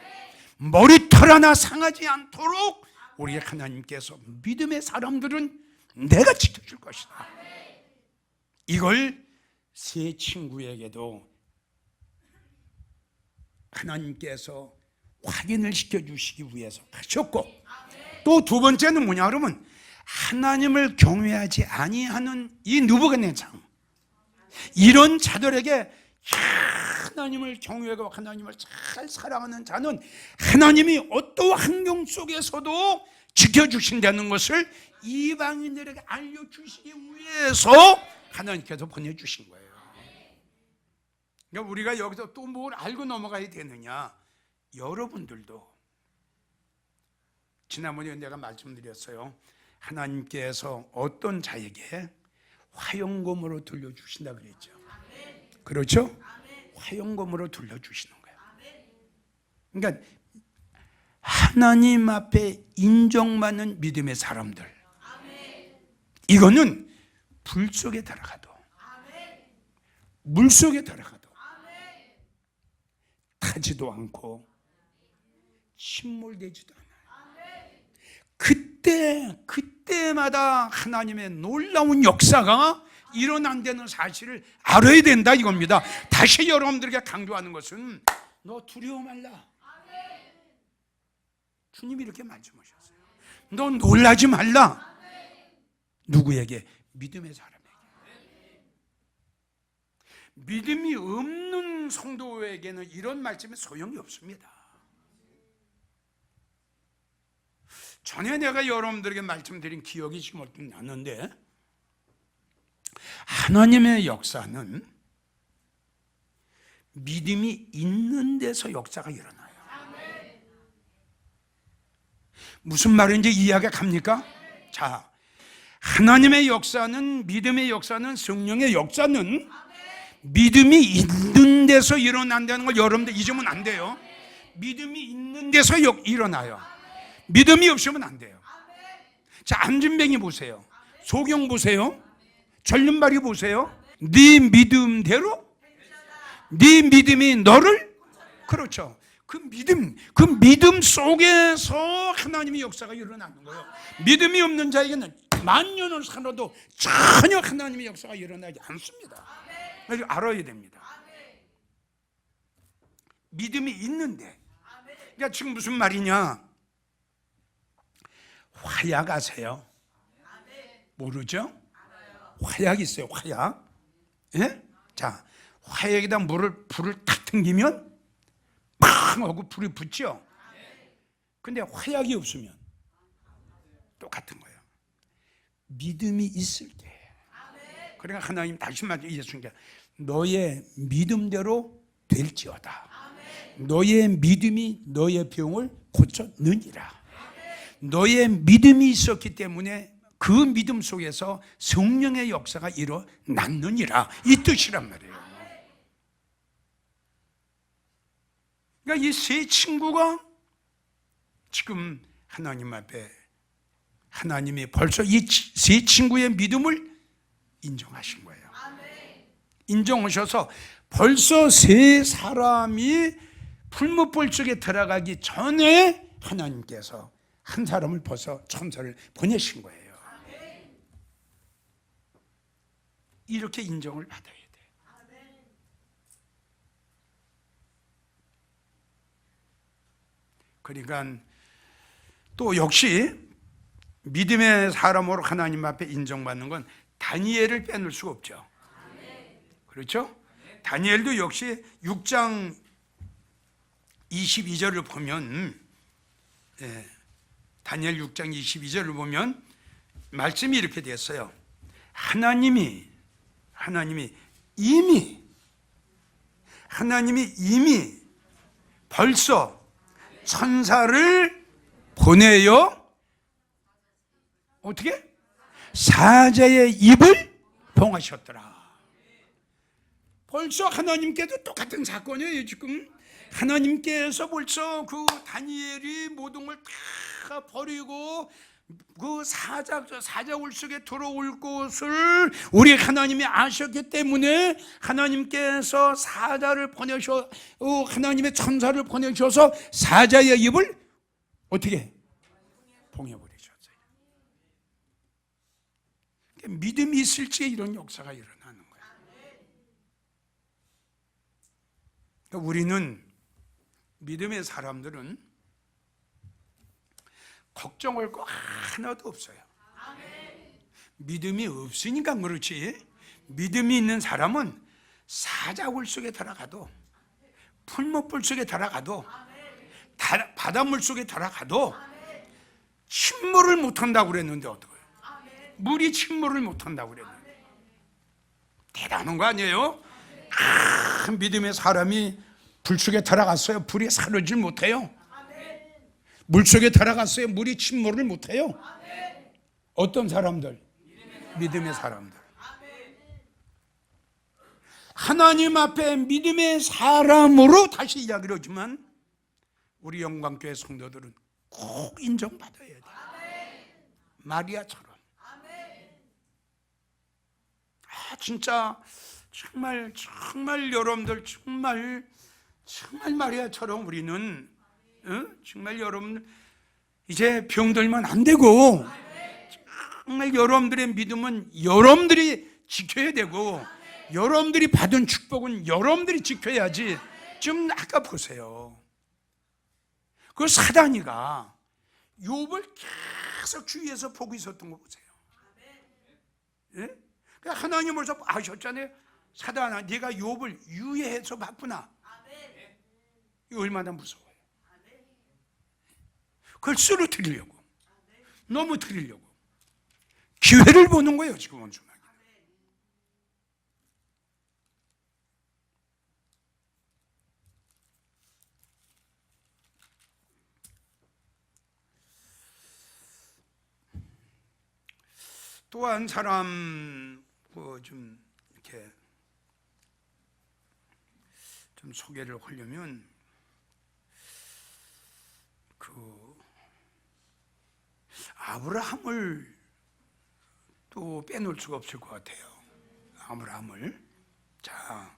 머리털 하나 상하지 않도록 우리 하나님께서 믿음의 사람들은 내가 지켜줄 것이다. 이걸 세 친구에게도 하나님께서 확인을 시켜주시기 위해서 하셨고, 또 두 번째는 뭐냐 그러면 하나님을 경외하지 아니하는 이 느부갓네살, 이런 자들에게 하나님을 경외하고 하나님을 잘 사랑하는 자는 하나님이 어떠한 환경 속에서도 지켜주신다는 것을 이방인들에게 알려주시기 위해서 하나님께서 보내주신 거예요. 그러니까 우리가 여기서 또 뭘 알고 넘어가야 되느냐, 여러분들도 지난번에 내가 말씀드렸어요. 하나님께서 어떤 자에게 화용검으로 들려주신다 그랬죠. 그렇죠? 화용검으로 들려주시는 거예요. 그러니까 하나님 앞에 인정받는 믿음의 사람들, 이거는 불 속에 들어가도 물 속에 들어가도 타지도 않고 침몰되지도 않아요. 그때마다 하나님의 놀라운 역사가 일어난다는 사실을 알아야 된다 이겁니다. 다시 여러분들에게 강조하는 것은 너 두려워 말라. 주님이 이렇게 말씀하셨어요. 너 놀라지 말라. 누구에게? 믿음의 사람에게. 믿음이 없는 성도에게는 이런 말씀이 소용이 없습니다. 전에 내가 여러분들에게 말씀드린 기억이 지금 어떻게 나는데, 하나님의 역사는 믿음이 있는 데서 역사가 일어나요. 무슨 말인지 이해가 갑니까? 자, 하나님의 역사는, 믿음의 역사는, 성령의 역사는 믿음이 있는 데서 일어난다는 걸 여러분들 잊으면 안 돼요. 믿음이 있는 데서 일어나요. 믿음이 없으면 안 돼요. 자, 안진뱅이 보세요. 소경 보세요. 전륜발이 보세요. 네 믿음대로 네 믿음이 너를, 그렇죠. 그 믿음 속에서 하나님의 역사가 일어나는 거예요. 믿음이 없는 자에게는 만년을 살아도 전혀 하나님의 역사가 일어나지 않습니다. 그래서 알아야 됩니다. 믿음이 있는데, 그러니까 지금 무슨 말이냐? 화약 아세요? 모르죠? 화약 있어요. 화약. 예? 자, 화약에다 불을 탁 튕기면 팡 하고 불이 붙죠. 근데 화약이 없으면 똑같은 거예요. 믿음이 있을 때. 그러니까 하나님 다시 말해 예수님께 너의 믿음대로 될지어다. 너의 믿음이 너의 병을 고쳤느니라. 너의 믿음이 있었기 때문에 그 믿음 속에서 성령의 역사가 일어났느니라, 이 뜻이란 말이에요. 그러니까 이 세 친구가 지금 하나님 앞에, 하나님이 벌써 이 세 친구의 믿음을 인정하신 거예요. 인정하셔서 벌써 세 사람이 풀무불 속에 들어가기 전에 하나님께서 한 사람을 벌써 천사를 보내신 거예요. 이렇게 인정을 받아야 돼요. 그러니까 또 역시 믿음의 사람으로 하나님 앞에 인정받는 건 다니엘을 빼놓을 수가 없죠. 그렇죠? 다니엘도 역시 6장 22절을 보면, 다니엘 6장 22절을 보면 말씀이 이렇게 됐어요. 하나님이 이미 벌써 천사를 보내요. 어떻게? 사자의 입을 봉하셨더라. 벌써 하나님께도 똑같은 사건이에요. 지금 하나님께서 벌써 그 다니엘이 모든 걸 다 버리고 그 사자 울 속에 들어올 것을 우리 하나님이 아셨기 때문에 하나님께서 사자를 보내셔, 하나님의 천사를 보내셔서 사자의 입을 어떻게 봉해버리셨어요. 믿음이 있을지 이런 역사가 일어나는 거예요. 그러니까 우리는, 믿음의 사람들은 걱정할 거 하나도 없어요. 믿음이 없으니까 그렇지, 믿음이 있는 사람은 사자굴 속에 들어가도, 풀무불 속에 들어가도, 바닷물 속에 들어가도 침몰을 못한다고 그랬는데 어떡해요? 물이 침몰을 못한다고 그랬는데 대단한 거 아니에요? 믿음의 사람이 불 속에 들어갔어요. 불이 사르질 못해요. 물 속에 들어갔어요. 물이 침몰을 못해요. 어떤 사람들? 믿음의 사람들. 하나님 앞에 믿음의 사람으로 다시 이야기를 하지만 우리 영광교회 성도들은 꼭 인정받아야 돼요. 마리아처럼. 진짜 정말 여러분들 정말 마리아처럼 우리는 정말 여러분 이제 병들면 안 되고, 정말 여러분들의 믿음은 여러분들이 지켜야 되고, 여러분들이 받은 축복은 여러분들이 지켜야지. 지금 아까 보세요. 그 사단이가 욥을 계속 주위에서 보고 있었던 거 보세요. 예? 하나님 벌써 아셨잖아요. 사단아, 네가 욥을 유예해서 봤구나. 이거 얼마나 무서워요. 그걸 쓰러뜨리려고, 넘어뜨리려고 기회를 보는 거예요. 지금 원수는. 또 한 사람 좀 이렇게 좀 소개를 하려면 아브라함을 또 빼놓을 수가 없을 것 같아요. 아브라함을. 자,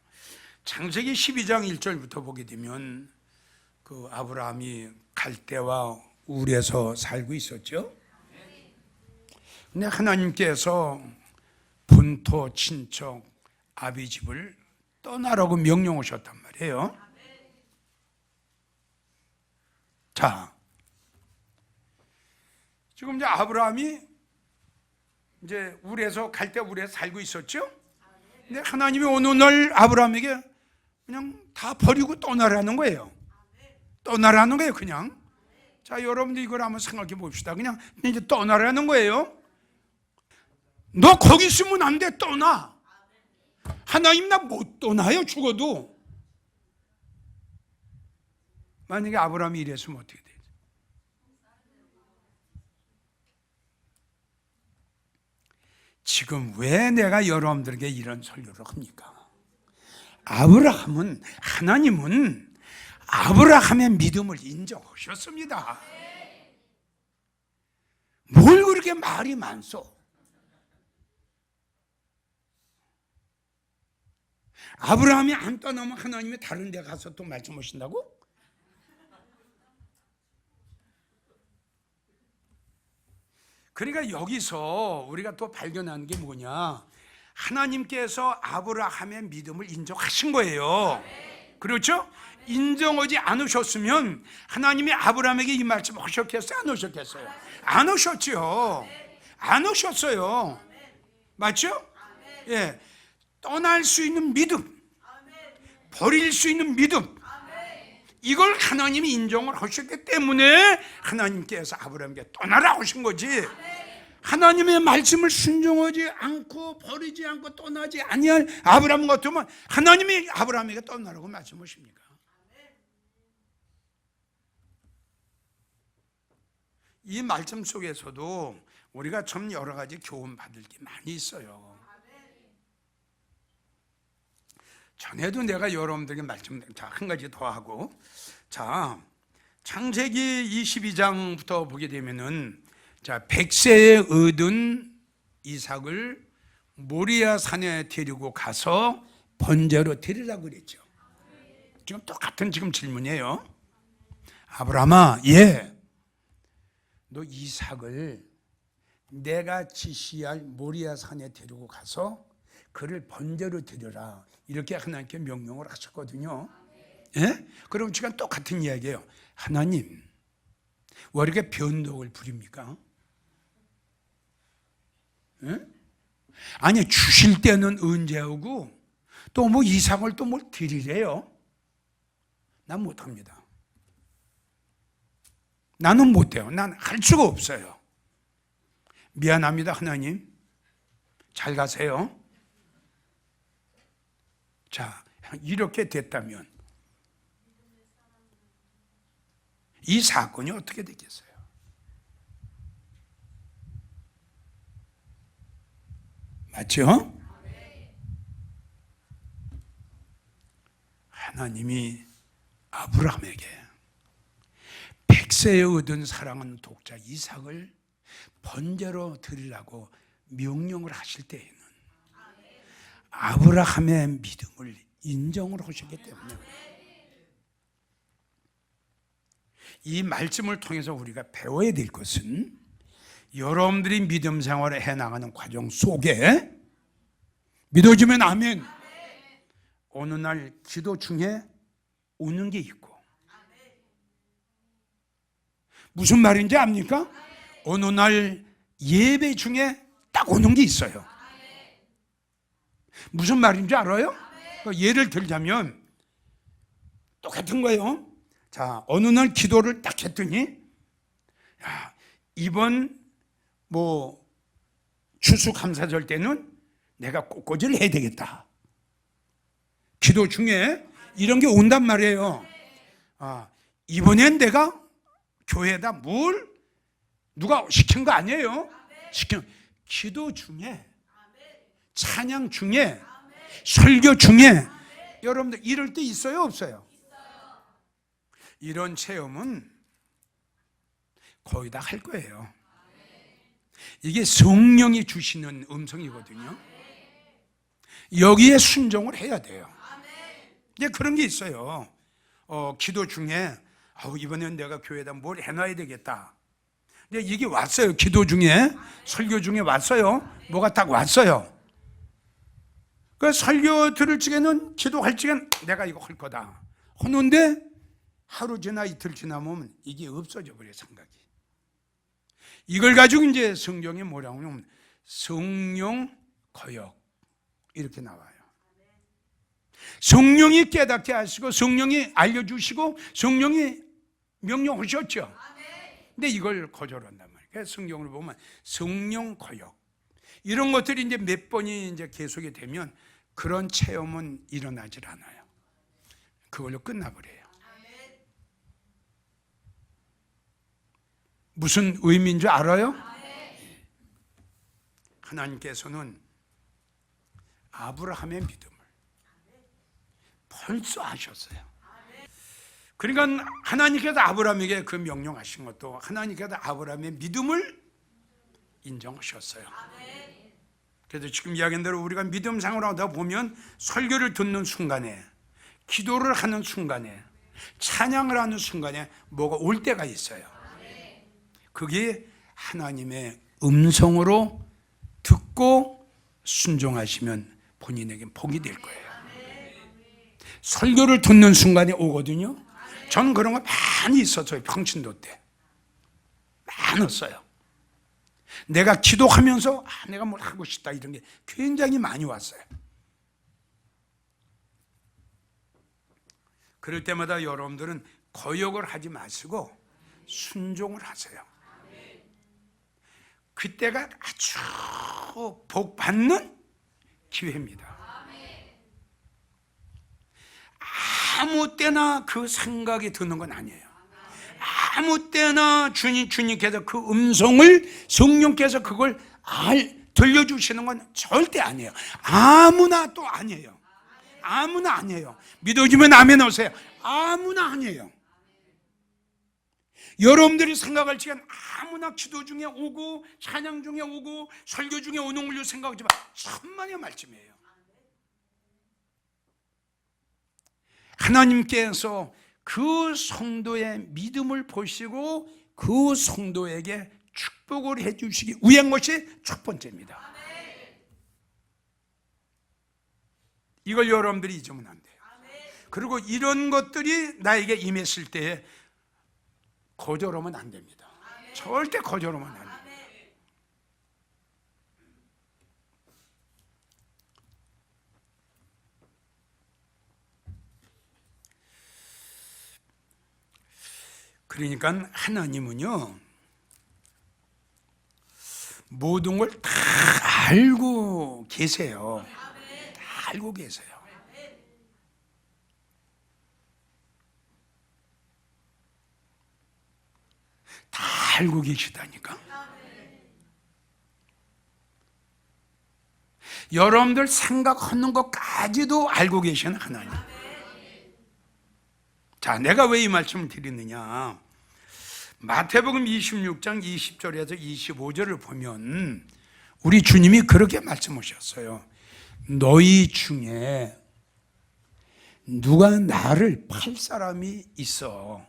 창세기 12장 1절부터 보게 되면 아브라함이 갈대와 울에서 살고 있었죠. 근데 하나님께서 본토 친척 아비 집을 떠나라고 명령하셨단 말이에요. 자, 지금 이제 아브라함이 이제 울에서 갈대 울에서 살고 있었죠. 근데 하나님이 어느 날 아브라함에게 그냥 다 버리고 떠나라는 거예요. 떠나라는 거예요, 그냥. 자, 여러분들 이걸 한번 생각해 봅시다. 그냥 이제 떠나라는 거예요. 너 거기 있으면 안 돼, 떠나. 하나님 나 못 떠나요, 죽어도. 만약에 아브라함이 이랬으면 어떻게 돼요? 지금 왜 내가 여러분들에게 이런 설교를 합니까? 하나님은 아브라함의 믿음을 인정하셨습니다. 뭘 그렇게 말이 많소? 아브라함이 안 떠나면 하나님이 다른 데 가서 또 말씀하신다고? 그러니까 여기서 우리가 또 발견하는 게 뭐냐, 하나님께서 아브라함의 믿음을 인정하신 거예요. 그렇죠? 인정하지 않으셨으면 하나님이 아브라함에게 이 말씀 하셨겠어요? 안 하셨겠어요? 안 하셨죠. 안 하셨어요. 맞죠? 예, 떠날 수 있는 믿음, 버릴 수 있는 믿음, 이걸 하나님이 인정을 하셨기 때문에 하나님께서 아브라함에게 떠나라 하신 거지. 하나님의 말씀을 순종하지 않고 버리지 않고 떠나지 아니할 아브라함 같으면 하나님이 아브라함에게 떠나라고 말씀하십니까? 이 말씀 속에서도 우리가 참 여러 가지 교훈 받을 게 많이 있어요. 전에도 내가 여러분들에게 말씀, 한 가지 더 하고, 자, 창세기 22장부터 보게 되면은, 자, 100세에 얻은 이삭을 모리아 산에 데리고 가서 번제로 드리라고 그랬죠. 지금 똑같은 지금 질문이에요. 아브라함아, 너 이삭을 내가 지시할 모리아 산에 데리고 가서 그를 번제로 드려라. 이렇게 하나님께 명령을 하셨거든요. 예? 그럼 지금 똑같은 이야기예요. 하나님, 왜 이렇게 변덕을 부립니까? 예? 아니, 주실 때는 언제 하고 또 뭐 이삭을 또 뭘 드리래요? 난 못합니다. 나는 못해요. 난 할 수가 없어요. 미안합니다, 하나님. 잘 가세요. 자, 이렇게 됐다면 이 사건이 어떻게 되겠어요? 맞죠? 하나님이 아브라함에게 100세에 얻은 사랑하는 독자 이삭을 번제로 드리라고 명령을 하실 때에는 아브라함의 믿음을 인정을 하셨기 때문에 이 말씀을 통해서 우리가 배워야 될 것은 여러분들이 믿음 생활을 해나가는 과정 속에 믿어주면 아멘. 어느 날 기도 중에 오는 게 있고 무슨 말인지 압니까? 어느 날 예배 중에 딱 오는 게 있어요. 무슨 말인지 알아요? 예를 들자면 똑같은 거예요. 자, 어느 날 기도를 딱 했더니 야, 이번 추수감사절 때는 내가 꽃꽂이를 해야 되겠다. 기도 중에 이런 게 온단 말이에요. 이번엔 내가 교회에다 누가 시킨 거 아니에요. 기도 중에, 찬양 중에, 설교 중에 여러분들 이럴 때 있어요, 없어요? 이런 체험은 거의 다 할 거예요. 이게 성령이 주시는 음성이거든요. 여기에 순종을 해야 돼요. 이제 그런 게 있어요. 기도 중에 이번엔 내가 교회에다 뭘 해놔야 되겠다. 근데 이게 왔어요. 기도 중에, 설교 중에 왔어요. 뭐가 딱 왔어요. 그 설교 들을 적에는, 기도할 적에는 내가 이거 할 거다 하는데 하루 지나 이틀 지나면 이게 없어져 버려요, 생각이. 이걸 가지고 이제 성경에 뭐라고 하냐면 성령 거역 이렇게 나와요. 성령이 깨닫게 하시고, 성령이 알려주시고, 성령이 명령하셨죠. 근데 이걸 거절한단 말이에요. 그래서 성경을 보면 성령 거역 이런 것들이 이제 몇 번이 이제 계속이 되면 그런 체험은 일어나질 않아요. 그걸로 끝나버려요. 무슨 의미인 줄 알아요? 하나님께서는 아브라함의 믿음을 벌써 하셨어요. 그러니까 하나님께서 아브라함에게 그 명령하신 것도 하나님께서 아브라함의 믿음을 인정하셨어요. 그래서 지금 이야기한 대로 우리가 믿음상으로 하다 보면 설교를 듣는 순간에, 기도를 하는 순간에, 찬양을 하는 순간에 뭐가 올 때가 있어요. 그게 하나님의 음성으로 듣고 순종하시면 본인에게 복이 될 거예요. 설교를 듣는 순간에 오거든요. 저는 그런 거 많이 있었어요. 평신도 때 많았어요. 내가 기도하면서 내가 뭘 하고 싶다 이런 게 굉장히 많이 왔어요. 그럴 때마다 여러분들은 거역을 하지 마시고 순종을 하세요. 그때가 아주 복 받는 기회입니다. 아무 때나 그 생각이 드는 건 아니에요. 아무 때나 주님께서 그 음성을, 성령께서 그걸 들려주시는 건 절대 아니에요. 아무나 또 아니에요. 아무나 아니에요. 믿어주면 아멘 하세요. 아무나 아니에요. 여러분들이 생각할 시간 아무나 기도 중에 오고, 찬양 중에 오고, 설교 중에 오는 걸로 생각하지만 천만의 말씀이에요. 하나님께서 그 성도의 믿음을 보시고 그 성도에게 축복을 해주시기 위한 것이 첫 번째입니다. 이걸 여러분들이 잊으면 안 돼요. 그리고 이런 것들이 나에게 임했을 때 거절하면 안 됩니다. 절대 거절하면 안 돼요. 그러니까 하나님은요, 모든 걸 다 알고 계세요. 다 알고 계세요. 다 알고 계시다니까. 여러분들 생각하는 것까지도 알고 계시는 하나님. 자, 내가 왜 이 말씀을 드리느냐. 마태복음 26장 20절에서 25절을 보면 우리 주님이 그렇게 말씀하셨어요. 너희 중에 누가 나를 팔 사람이 있어.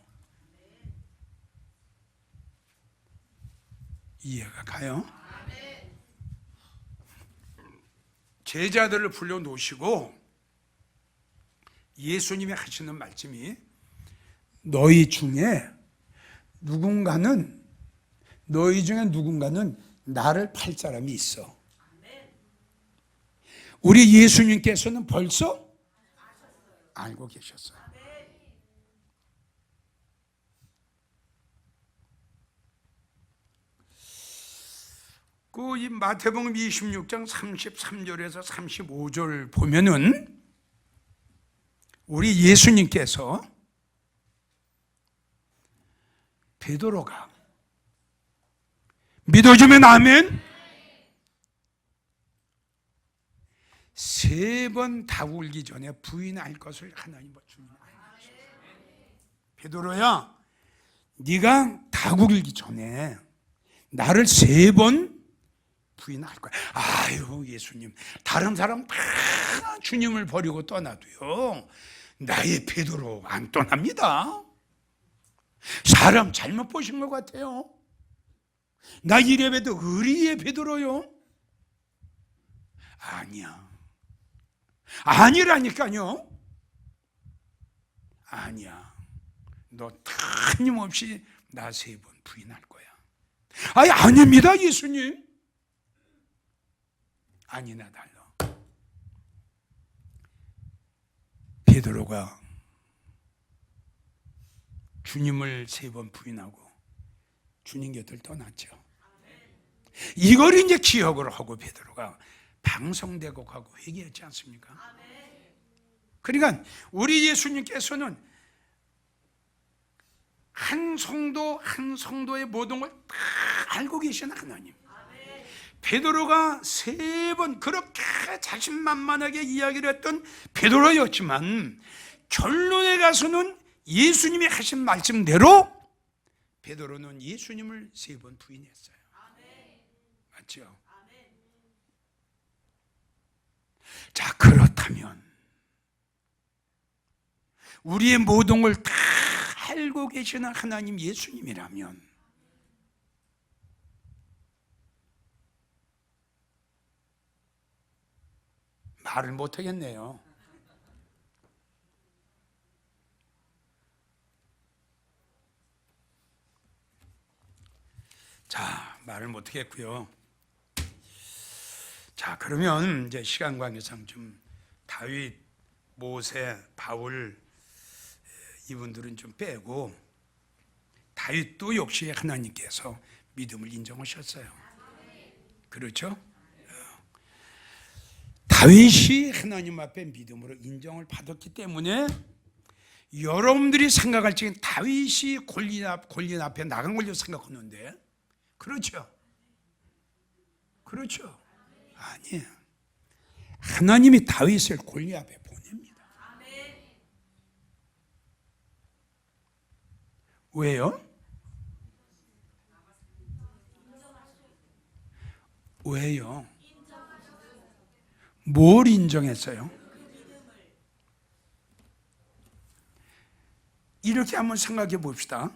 이해가 가요? 제자들을 불러놓으시고 예수님이 하시는 말씀이 너희 중에 누군가는 나를 팔 사람이 있어. 우리 예수님께서는 벌써 알고 계셨어요. 이 마태복음 26장 33절에서 35절 보면은 우리 예수님께서 베드로가 믿어주면 아멘, 세 번 다 울기 전에 부인할 것을 하나님 주님 알려주셨어요. 베드로야, 네가 다 울기 전에 나를 3번 부인할 거야. 아유, 예수님, 다른 사람 다 주님을 버리고 떠나도요, 나의 베드로 안 떠납니다. 사람 잘못 보신 것 같아요. 나 이래봬도 의리의 베드로요? 아니야. 아니라니까요. 아니야. 너 틀림없이 나 3번 부인할 거야. 아니, 아닙니다, 예수님. 아니나 달라. 베드로가 주님을 3번 부인하고 주님 곁을 떠났죠. 이걸 이제 기억을 하고 베드로가 방성대곡하고 회개했지 않습니까? 그러니까 우리 예수님께서는 한 성도 한 성도의 모든 걸 다 알고 계신 하나님. 베드로가 3번 그렇게 자신만만하게 이야기를 했던 베드로였지만 결론에 가서는 예수님이 하신 말씀대로 베드로는 예수님을 3번 부인했어요. 맞죠? 자, 그렇다면 우리의 모든 걸 다 알고 계시는 하나님 예수님이라면 말을 못하겠네요. 자, 말을 못하겠고요. 자, 그러면 이제 시간 관계상 좀 다윗, 모세, 바울 이분들은 좀 빼고 다윗도 역시 하나님께서 믿음을 인정하셨어요. 그렇죠? 다윗이 하나님 앞에 믿음으로 인정을 받았기 때문에 여러분들이 생각할 적엔 다윗이 골리앗 앞에 나간 걸로 생각하는데 그렇죠? 그렇죠? 아니에요. 하나님이 다윗을 골리앗 앞에 보냅니다. 왜요? 왜요? 뭘 인정했어요? 이렇게 한번 생각해 봅시다.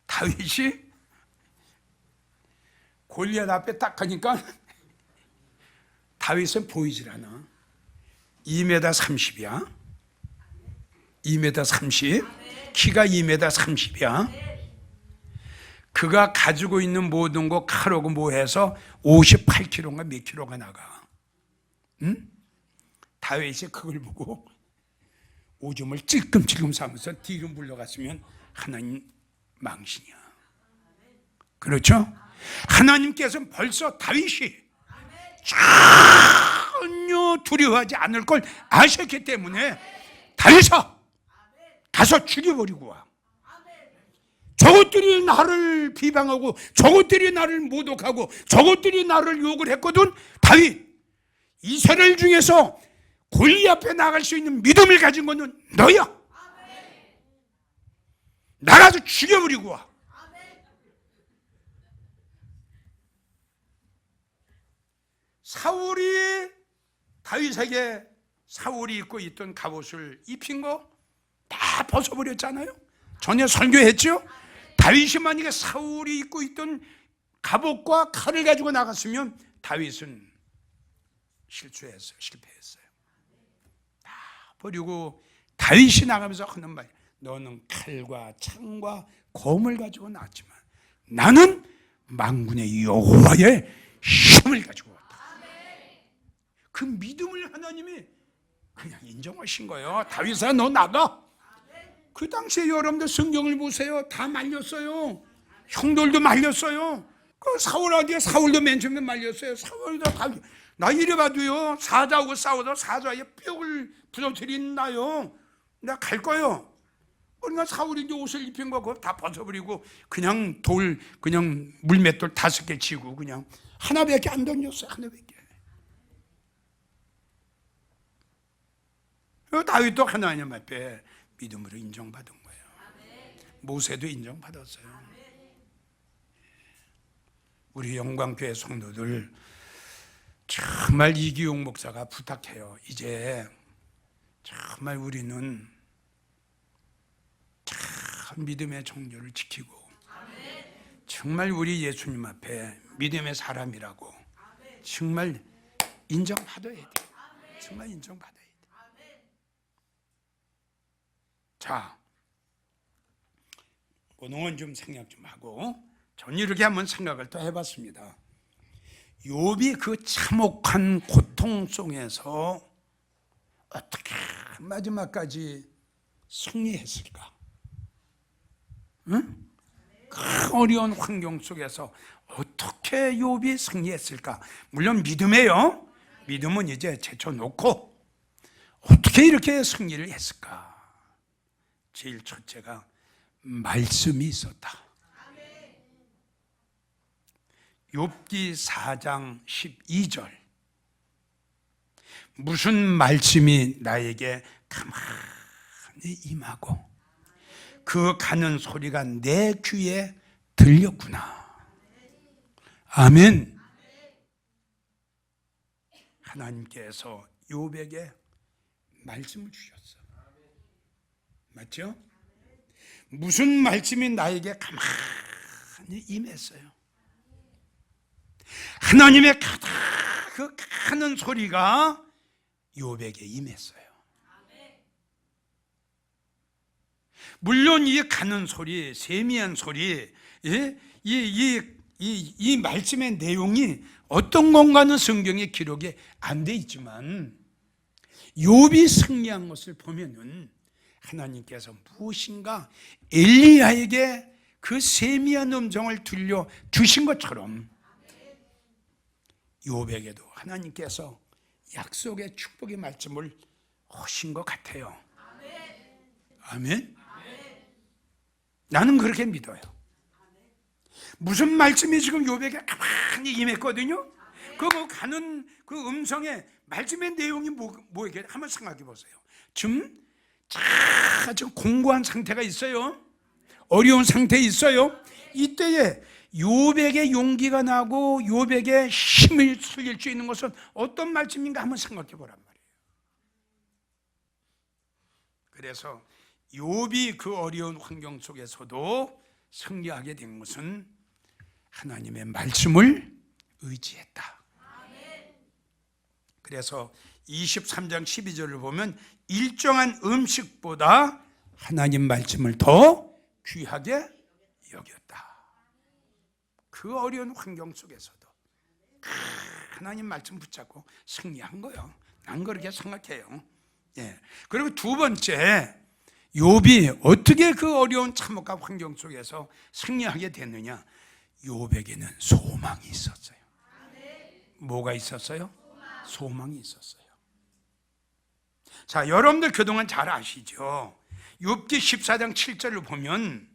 다윗이 골리앗 앞에 딱 가니까 다윗은 보이질 않아. 2m 30이야. 2m 30. 키가 2m 30이야. 그가 가지고 있는 모든 거 칼하고 뭐 해서 58kg인가 몇 킬로가 나가. 응? 다윗이 그걸 보고 오줌을 찔끔찔끔 싸면서 뒤로 물러갔으면 하나님 망신이야. 그렇죠? 하나님께서 벌써 다윗이 전혀 두려워하지 않을 걸 아셨기 때문에 다윗아, 가서 죽여버리고 와. 저것들이 나를 비방하고 저것들이 나를 모독하고 저것들이 나를 욕을 했거든. 다윗, 이스라엘 중에서 골리앗 앞에 나갈 수 있는 믿음을 가진 거는 너야. 나가서 죽여버리고 와. 사울이 다윗에게 사울이 입고 있던 갑옷을 입힌 거 다 벗어버렸잖아요. 전에 설교했죠. 다윗이 만약에 사울이 입고 있던 갑옷과 칼을 가지고 나갔으면 다윗은 실패했어요. 다 버리고 다윗이 나가면서 하는 말, 너는 칼과 창과 검을 가지고 나왔지만 나는 만군의 여호와의 힘을 가지고 왔다. 그 믿음을 하나님이 그냥 인정하신 거예요. 다윗아, 너 나가. 그 당시에 여러분들 성경을 보세요. 다 말렸어요. 형들도 말렸어요. 그 사울도 맨 처음에 말렸어요. 사울도 다. 나 이래봐도요, 사자하고 싸워서 사자의 뼈를 부서뜨린 나요. 나 갈 거예요. 그러니까 사울이 이제 옷을 입힌 거 그거 다 벗어버리고 그냥 그냥 물맷돌 5개 치고 그냥 하나밖에 안 던졌어요. 하나밖에. 다윗도 하나님 앞에 믿음으로 인정받은 거예요. 모세도 인정받았어요. 우리 영광교회 성도들 정말 이기용 목사가 부탁해요. 이제 정말 우리는 참 믿음의 정조를 지키고 정말 우리 예수님 앞에 믿음의 사람이라고 정말 인정받아야 돼요. 정말 인정받아야 돼요. 자, 그동안 좀 생각 좀 하고 전 이렇게 한번 생각을 또 해봤습니다. 욥이 그 참혹한 고통 속에서 어떻게 마지막까지 승리했을까? 응? 그 어려운 환경 속에서 어떻게 욥이 승리했을까? 물론 믿음이에요. 믿음은 이제 제쳐놓고 어떻게 이렇게 승리를 했을까? 제일 첫째가 말씀이 있었다. 욥기 4장 12절. 무슨 말씀이 나에게 가만히 임하고 그 가는 소리가 내 귀에 들렸구나. 아멘. 하나님께서 욥에게 말씀을 주셨어. 맞죠? 무슨 말씀이 나에게 가만히 임했어요. 하나님의 그 가는 소리가 욥에게 임했어요. 물론 이 가는 소리, 세미한 소리, 이 말씀의 내용이 어떤 건가는 성경에 기록이 안 돼 있지만 욥이 승리한 것을 보면은 하나님께서 무엇인가 엘리야에게 그 세미한 음성을 들려 주신 것처럼 욥에게도 하나님께서 약속의 축복의 말씀을 하신 것 같아요. 아멘. 나는 그렇게 믿어요. 무슨 말씀이 지금 욥에게 가만히 임했거든요. 그 가는 그 음성의 말씀의 내용이 뭐에게 한번 생각해 보세요. 지금 아주 공고한 상태가 있어요. 어려운 상태에 있어요. 이때에 욥에게 용기가 나고 욥에게 힘을 실릴 수 있는 것은 어떤 말씀인가 한번 생각해 보란 말이에요. 그래서 욥이 그 어려운 환경 속에서도 승리하게 된 것은 하나님의 말씀을 의지했다. 그래서 23장 12절을 보면 일정한 음식보다 하나님 말씀을 더 귀하게 여겼다. 그 어려운 환경 속에서도 하나님 말씀 붙잡고 승리한 거예요. 난 그렇게 생각해요. 예. 그리고 두 번째, 욥이 어떻게 그 어려운 참혹한 환경 속에서 승리하게 됐느냐? 욥에게는 소망이 있었어요. 뭐가 있었어요? 소망이 있었어요. 자, 여러분들 그동안 잘 아시죠? 욥기 14장 7절을 보면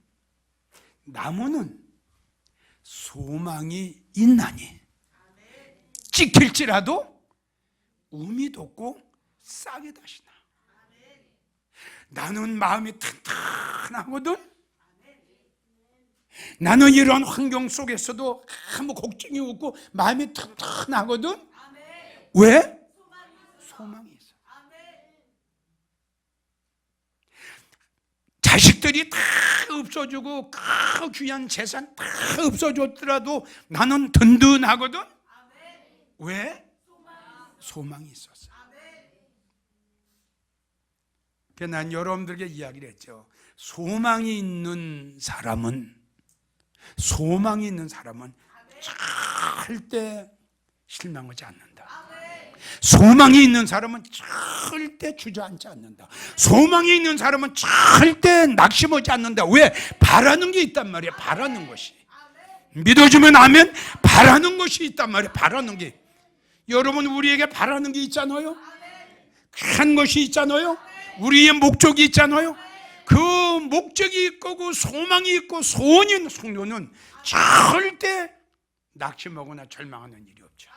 나무는 소망이 있나니 찍힐지라도 um이 돋고 싹이 다시나. 나는 마음이 튼튼하거든. 나는 이런 환경 속에서도 아무 걱정이 없고 마음이 튼튼하거든. 왜? 소망이 있어. 자식들이 다 없어지고 그 귀한 재산 다 없어졌더라도 나는 든든하거든. 왜? 소망이 있었어. 그래서 난 여러분들에게 이야기를 했죠. 소망이 있는 사람은 절대 실망하지 않는다. 소망이 있는 사람은 절대 주저앉지 않는다. 소망이 있는 사람은 절대 낙심하지 않는다. 왜? 바라는 게 있단 말이야. 바라는 것이. 믿어주면 아멘. 바라는 것이 있단 말이야. 바라는 게. 여러분, 우리에게 바라는 게 있잖아요. 한 것이 있잖아요. 우리의 목적이 있잖아요. 그 목적이 있고 그 소망이 있고 소원이 있는 성도는 절대 낙심하거나 절망하는 일이 없죠.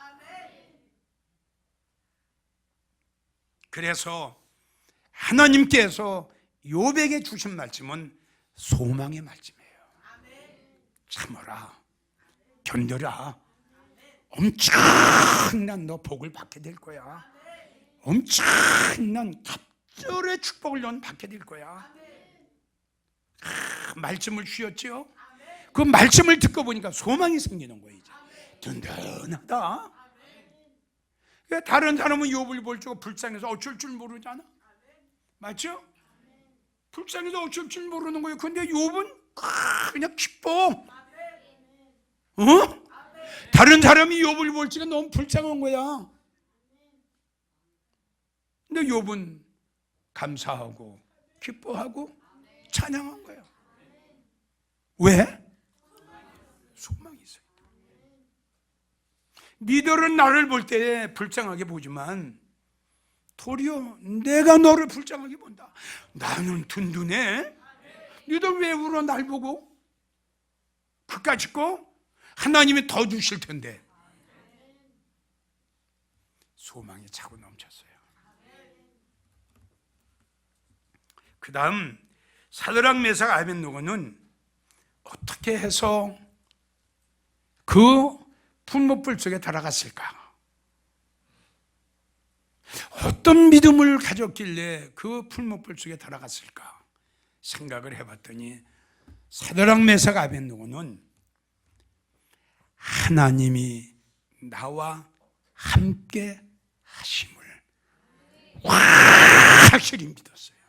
그래서 하나님께서 욥에게 주신 말씀은 소망의 말씀이에요. 참어라, 견뎌라. 엄청난 너 복을 받게 될 거야. 엄청난 갑절의 축복을 넌 받게 될 거야. 말씀을 주셨죠? 그 말씀을 듣고 보니까 소망이 생기는 거예요. 이제 든든하다. 다른 사람은 욥을 볼 줄 불쌍해서 어쩔 줄 모르잖아. 맞죠? 불쌍해서 어쩔 줄 모르는 거예요. 근데 욥은 그냥 기뻐. 다른 사람이 욥을 볼 적에 너무 불쌍한 거야. 근데 욥은 감사하고 기뻐하고 찬양한 거야. 왜? 소망이 있어요. 니들은 나를 볼 때 불쌍하게 보지만 도리어 내가 너를 불쌍하게 본다. 나는 든든해. 니들 왜 울어 날 보고? 그까짓 거 하나님이 더 주실 텐데. 소망이 차고 넘쳤어요. 그 다음 사드락 메삭 아벳느고는 어떻게 해서 그 풀무불 속에 들어갔을까? 어떤 믿음을 가졌길래 그 풀무불 속에 들어갔을까? 생각을 해봤더니 사드락 메삭 아벳느고는 하나님이 나와 함께 하심을 확실히 믿었어요.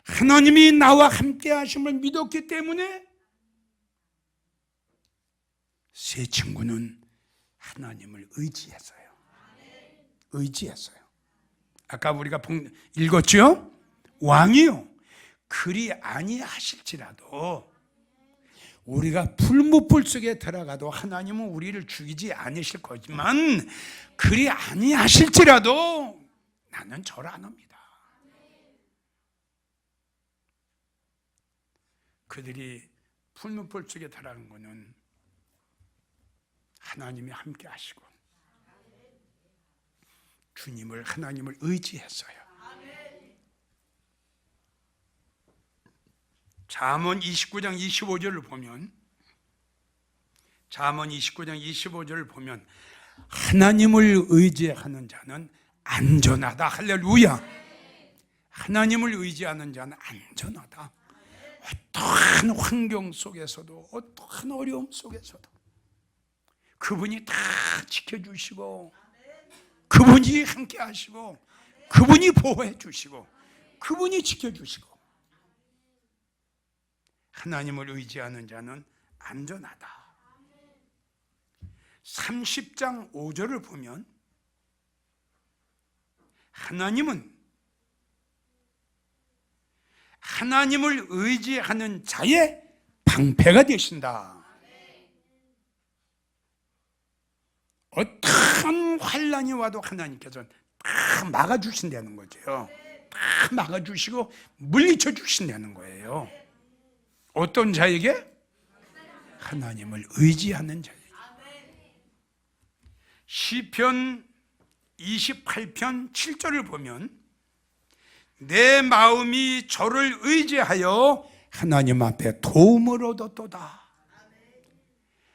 하나님이 나와 함께 하심을 믿었기 때문에 세 친구는 하나님을 의지했어요. 의지했어요. 아까 우리가 읽었죠? 왕이요, 그리 아니하실지라도 우리가 풀무불 속에 들어가도 하나님은 우리를 죽이지 않으실 거지만 그리 아니하실지라도 나는 절 안 합니다. 그들이 풀무불 속에 들어간 거는 하나님이 함께 하시고 주님을, 하나님을 의지했어요. 잠언 29장 25절을 보면, 잠언 29장 25절을 보면 하나님을 의지하는 자는 안전하다. 할렐루야. 하나님을 의지하는 자는 안전하다. 어떠한 환경 속에서도, 어떠한 어려움 속에서도 그분이 다 지켜주시고, 그분이 함께 하시고, 그분이 보호해 주시고, 그분이 지켜주시고, 하나님을 의지하는 자는 안전하다. 30장 5절을 보면 하나님을 의지하는 자의 방패가 되신다. 어떠한 환난이 와도 하나님께서 다 막아주신다는 거죠. 다 막아주시고 물리쳐 주신다는 거예요. 어떤 자에게? 하나님을 의지하는 자에게. 시편 28편 7절을 보면 내 마음이 저를 의지하여 하나님 앞에 도움을 얻었도다.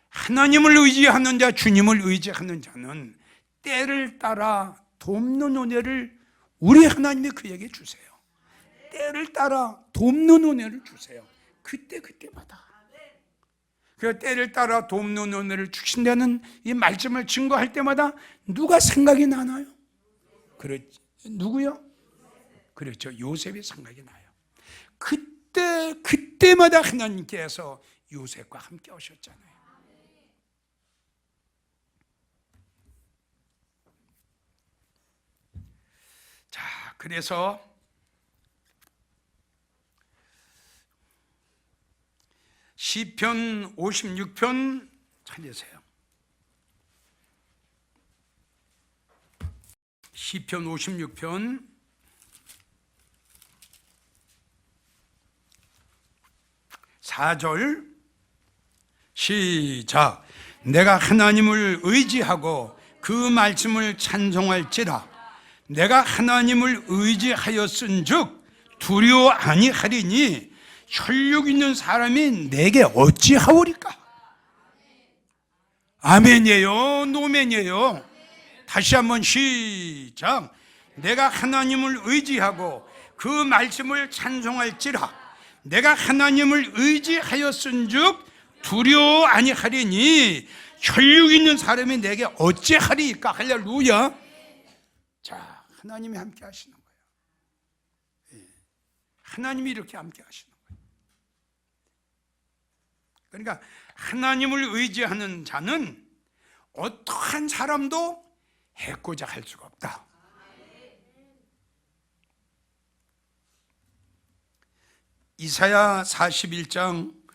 하나님을 의지하는 자, 주님을 의지하는 자는 때를 따라 돕는 은혜를 우리 하나님이 그에게 주세요. 때를 따라 돕는 은혜를 주세요. 그때마다. 그 때를 따라 돕는 은혜를 주신다는 이 말씀을 증거할 때마다 누가 생각이 나나요? 그렇지. 누구요? 그렇죠. 요셉이 생각이 나요. 그때마다 하나님께서 요셉과 함께 오셨잖아요. 자, 그래서 시편 56편 찾으세요. 시편 56편 4절 시작. 내가 하나님을 의지하고 그 말씀을 찬송할지라. 내가 하나님을 의지하였은즉 두려워 아니하리니 혈육 있는 사람이 내게 어찌하오리까? 아멘이에요, 노멘이에요? 다시 한번 시작. 내가 하나님을 의지하고 그 말씀을 찬송할지라. 내가 하나님을 의지하였은즉 두려워 아니하리니 혈육 있는 사람이 내게 어찌하리까? 할렐루야. 자, 하나님이 함께 하시는 거예요. 하나님이 이렇게 함께 하시는 거예요. 그러니까 하나님을 의지하는 자는 어떠한 사람도 해코자 할 수가 없다. 이사야 41장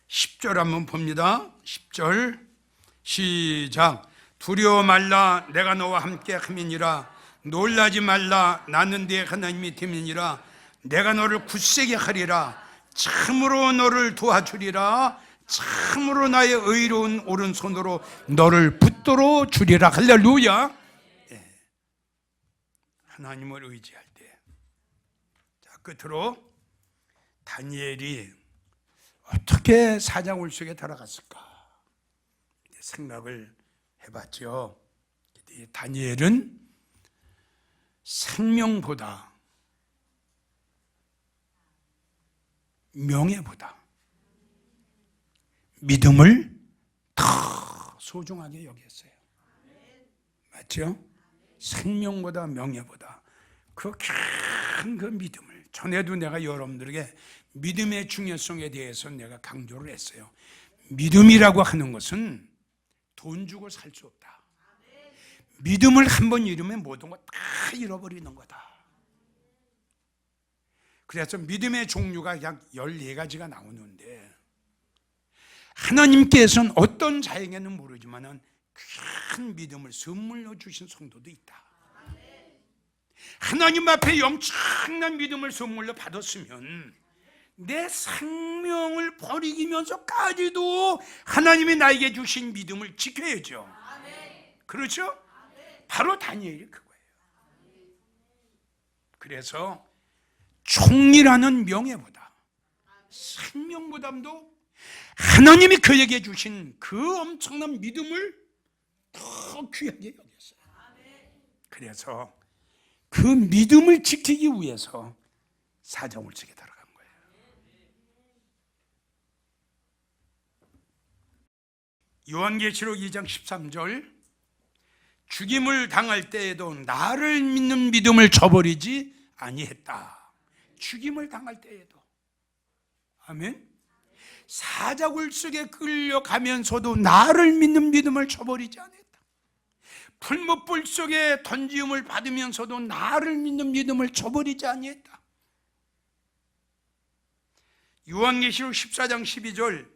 10절 한번 봅니다. 10절 시작. 두려워 말라 내가 너와 함께 함이니라. 놀라지 말라 나는 네 하나님이 됨이니라. 내가 너를 굳세게 하리라. 참으로 너를 도와주리라. 참으로 나의 의로운 오른손으로 너를 붙들어 주리라. 할렐루야. 하나님을 의지할 때. 자, 끝으로 다니엘이 어떻게 사자굴 속에 들어갔을까 생각을 해봤죠. 다니엘은 생명보다 명예보다 믿음을 더 소중하게 여겼어요. 맞죠? 생명보다 명예보다 그 큰 그 믿음을, 전에도 내가 여러분들에게 믿음의 중요성에 대해서 내가 강조를 했어요. 믿음이라고 하는 것은 돈 주고 살 수 없다. 믿음을 한번 잃으면 모든 거 다 잃어버리는 거다. 그래서 믿음의 종류가 약 14가지가 나오는데, 하나님께서는 어떤 자에게는 모르지만 큰 믿음을 선물로 주신 성도도 있다. 하나님 앞에 엄청난 믿음을 선물로 받았으면 내 생명을 버리면서까지도 하나님이 나에게 주신 믿음을 지켜야죠. 그렇죠? 바로 다니엘이 그거예요. 그래서 총이라는 명예보다 생명보다도 하나님이 그에게 주신 그 엄청난 믿음을 더 귀하게 여겼어요. 그래서 그 믿음을 지키기 위해서 사자굴 속에 들어간 거예요. 요한계시록 2장 13절, 죽임을 당할 때에도 나를 믿는 믿음을 저버리지 아니했다. 죽임을 당할 때에도. 아멘. 사자굴 속에 끌려가면서도 나를 믿는 믿음을 저버리지 않았다. 풀무불 속에 던지음을 받으면서도 나를 믿는 믿음을 저버리지 아니했다. 요한계시록 14장 12절,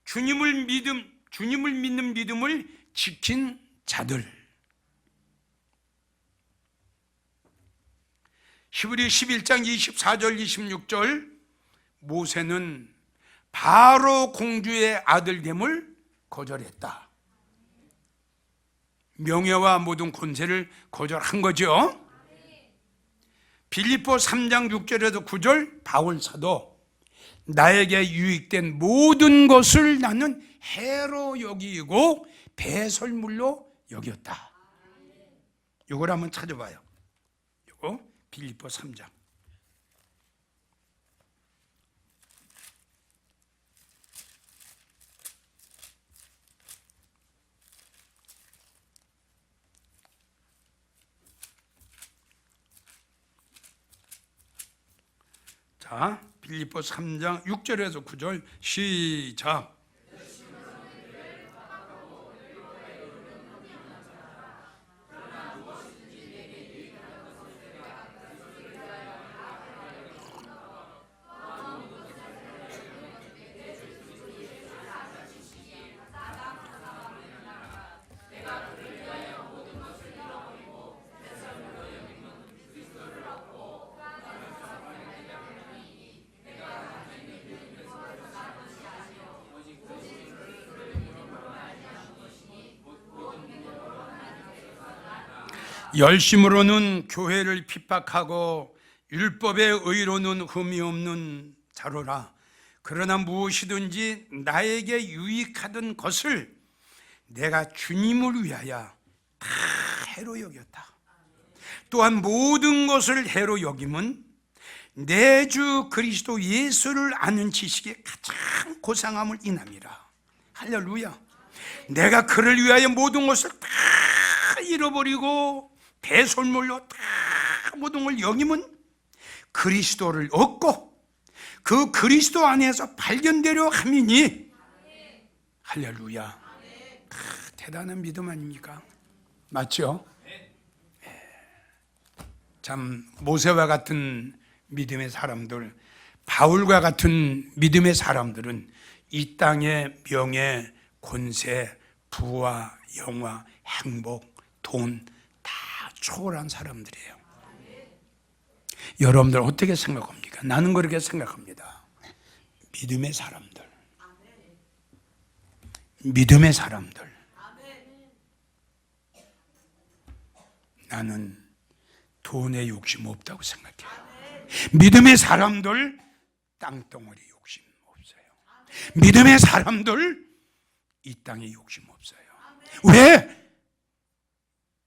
주님을 믿는 믿음을 지킨 자들. 히브리 11장 24절 26절, 모세는 바로 공주의 아들됨을 거절했다. 명예와 모든 권세를 거절한 거죠. 빌립보 3장 6절에서 9절, 바울 사도 나에게 유익된 모든 것을 나는 해로 여기고 배설물로 여겼다. 이걸 한번 찾아봐요. 이거 빌립보 3장. 자, 빌립보 3장 6절에서 9절 시작. 열심으로는 교회를 핍박하고 율법의 의로는 흠이 없는 자로라. 그러나 무엇이든지 나에게 유익하던 것을 내가 주님을 위하여 다 해로 여겼다. 또한 모든 것을 해로 여김은 내 주 그리스도 예수를 아는 지식에 가장 고상함을 인함이라. 할렐루야. 내가 그를 위하여 모든 것을 다 잃어버리고 대솔물로 다 모든 걸 여김은 그리스도를 얻고 그 그리스도 안에서 발견되려 함이니. 할렐루야. 대단한 믿음 아닙니까? 맞죠? 참 모세와 같은 믿음의 사람들, 바울과 같은 믿음의 사람들은 이 땅의 명예, 권세, 부와 영화, 행복, 돈 다 초월한 사람들이에요. 여러분들 어떻게 생각합니까? 나는 그렇게 생각합니다. 믿음의 사람들, 믿음의 사람들. 나는 돈에 욕심 없다고 생각해요. 믿음의 사람들 땅덩어리 욕심 없어요. 믿음의 사람들 이 땅에 욕심 없어요. 왜?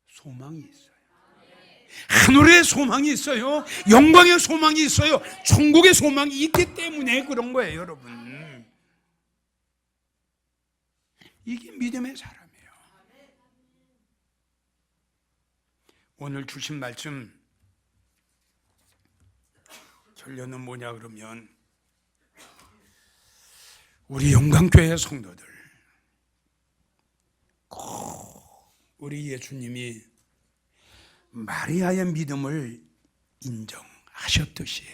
소망이 있어요. 하늘의 소망이 있어요. 영광의 소망이 있어요. 천국의 소망이 있기 때문에 그런 거예요, 여러분. 이게 믿음의 사람이에요. 오늘 주신 말씀 결론은 뭐냐 그러면, 우리 영광교회 성도들 꼭 우리 예수님이 마리아의 믿음을 인정하셨듯이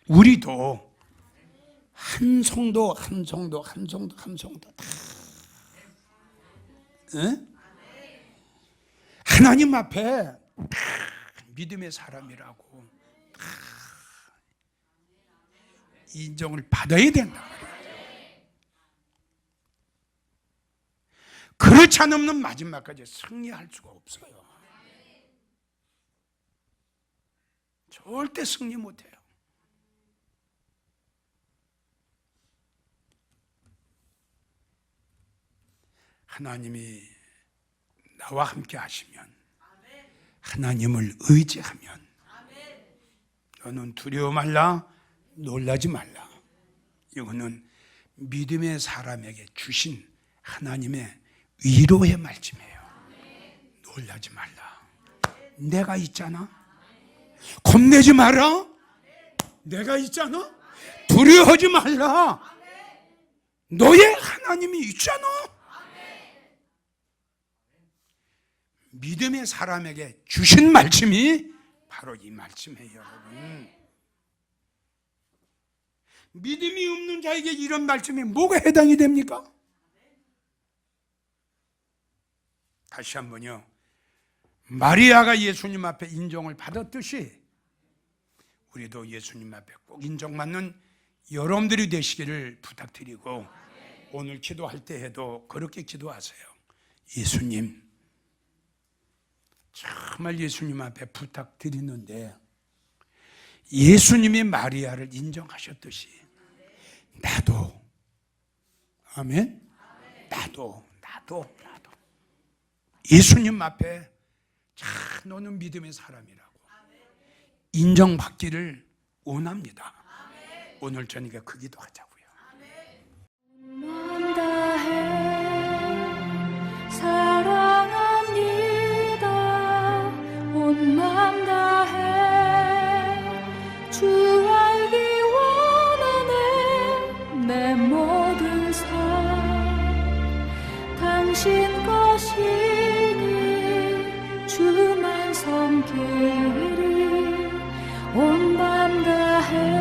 우리도 한 성도 한 성도 한 성도 한 성도 다 하나님 앞에 믿음의 사람이라고 인정을 받아야 된다. 그렇지 않으면 마지막까지 승리할 수가 없어요. 절대 승리 못해요. 하나님이 나와 함께 하시면, 하나님을 의지하면 너는 두려워 말라, 놀라지 말라. 이거는 믿음의 사람에게 주신 하나님의 위로의 말씀이에요. 놀라지 말라. 내가 있잖아. 겁내지 마라. 내가 있잖아. 두려워하지 말라. 너의 하나님이 있잖아. 믿음의 사람에게 주신 말씀이 바로 이 말씀이에요, 여러분. 믿음이 없는 자에게 이런 말씀이 뭐가 해당이 됩니까? 다시 한번요. 마리아가 예수님 앞에 인정을 받았듯이 우리도 예수님 앞에 꼭 인정받는 여러분들이 되시기를 부탁드리고, 오늘 기도할 때 해도 그렇게 기도하세요. 예수님, 정말 예수님 앞에 부탁드리는데 예수님이 마리아를 인정하셨듯이 나도, 아멘? 나도 예수님 앞에 참 너는 믿음의 사람이라고 인정받기를 원합니다. 오늘 저녁에 그 기도하자고요. 온 맘 다해 주 알기 원하네. 내 모든 삶 당신 것이니 주만 섬기리. 온 맘 다해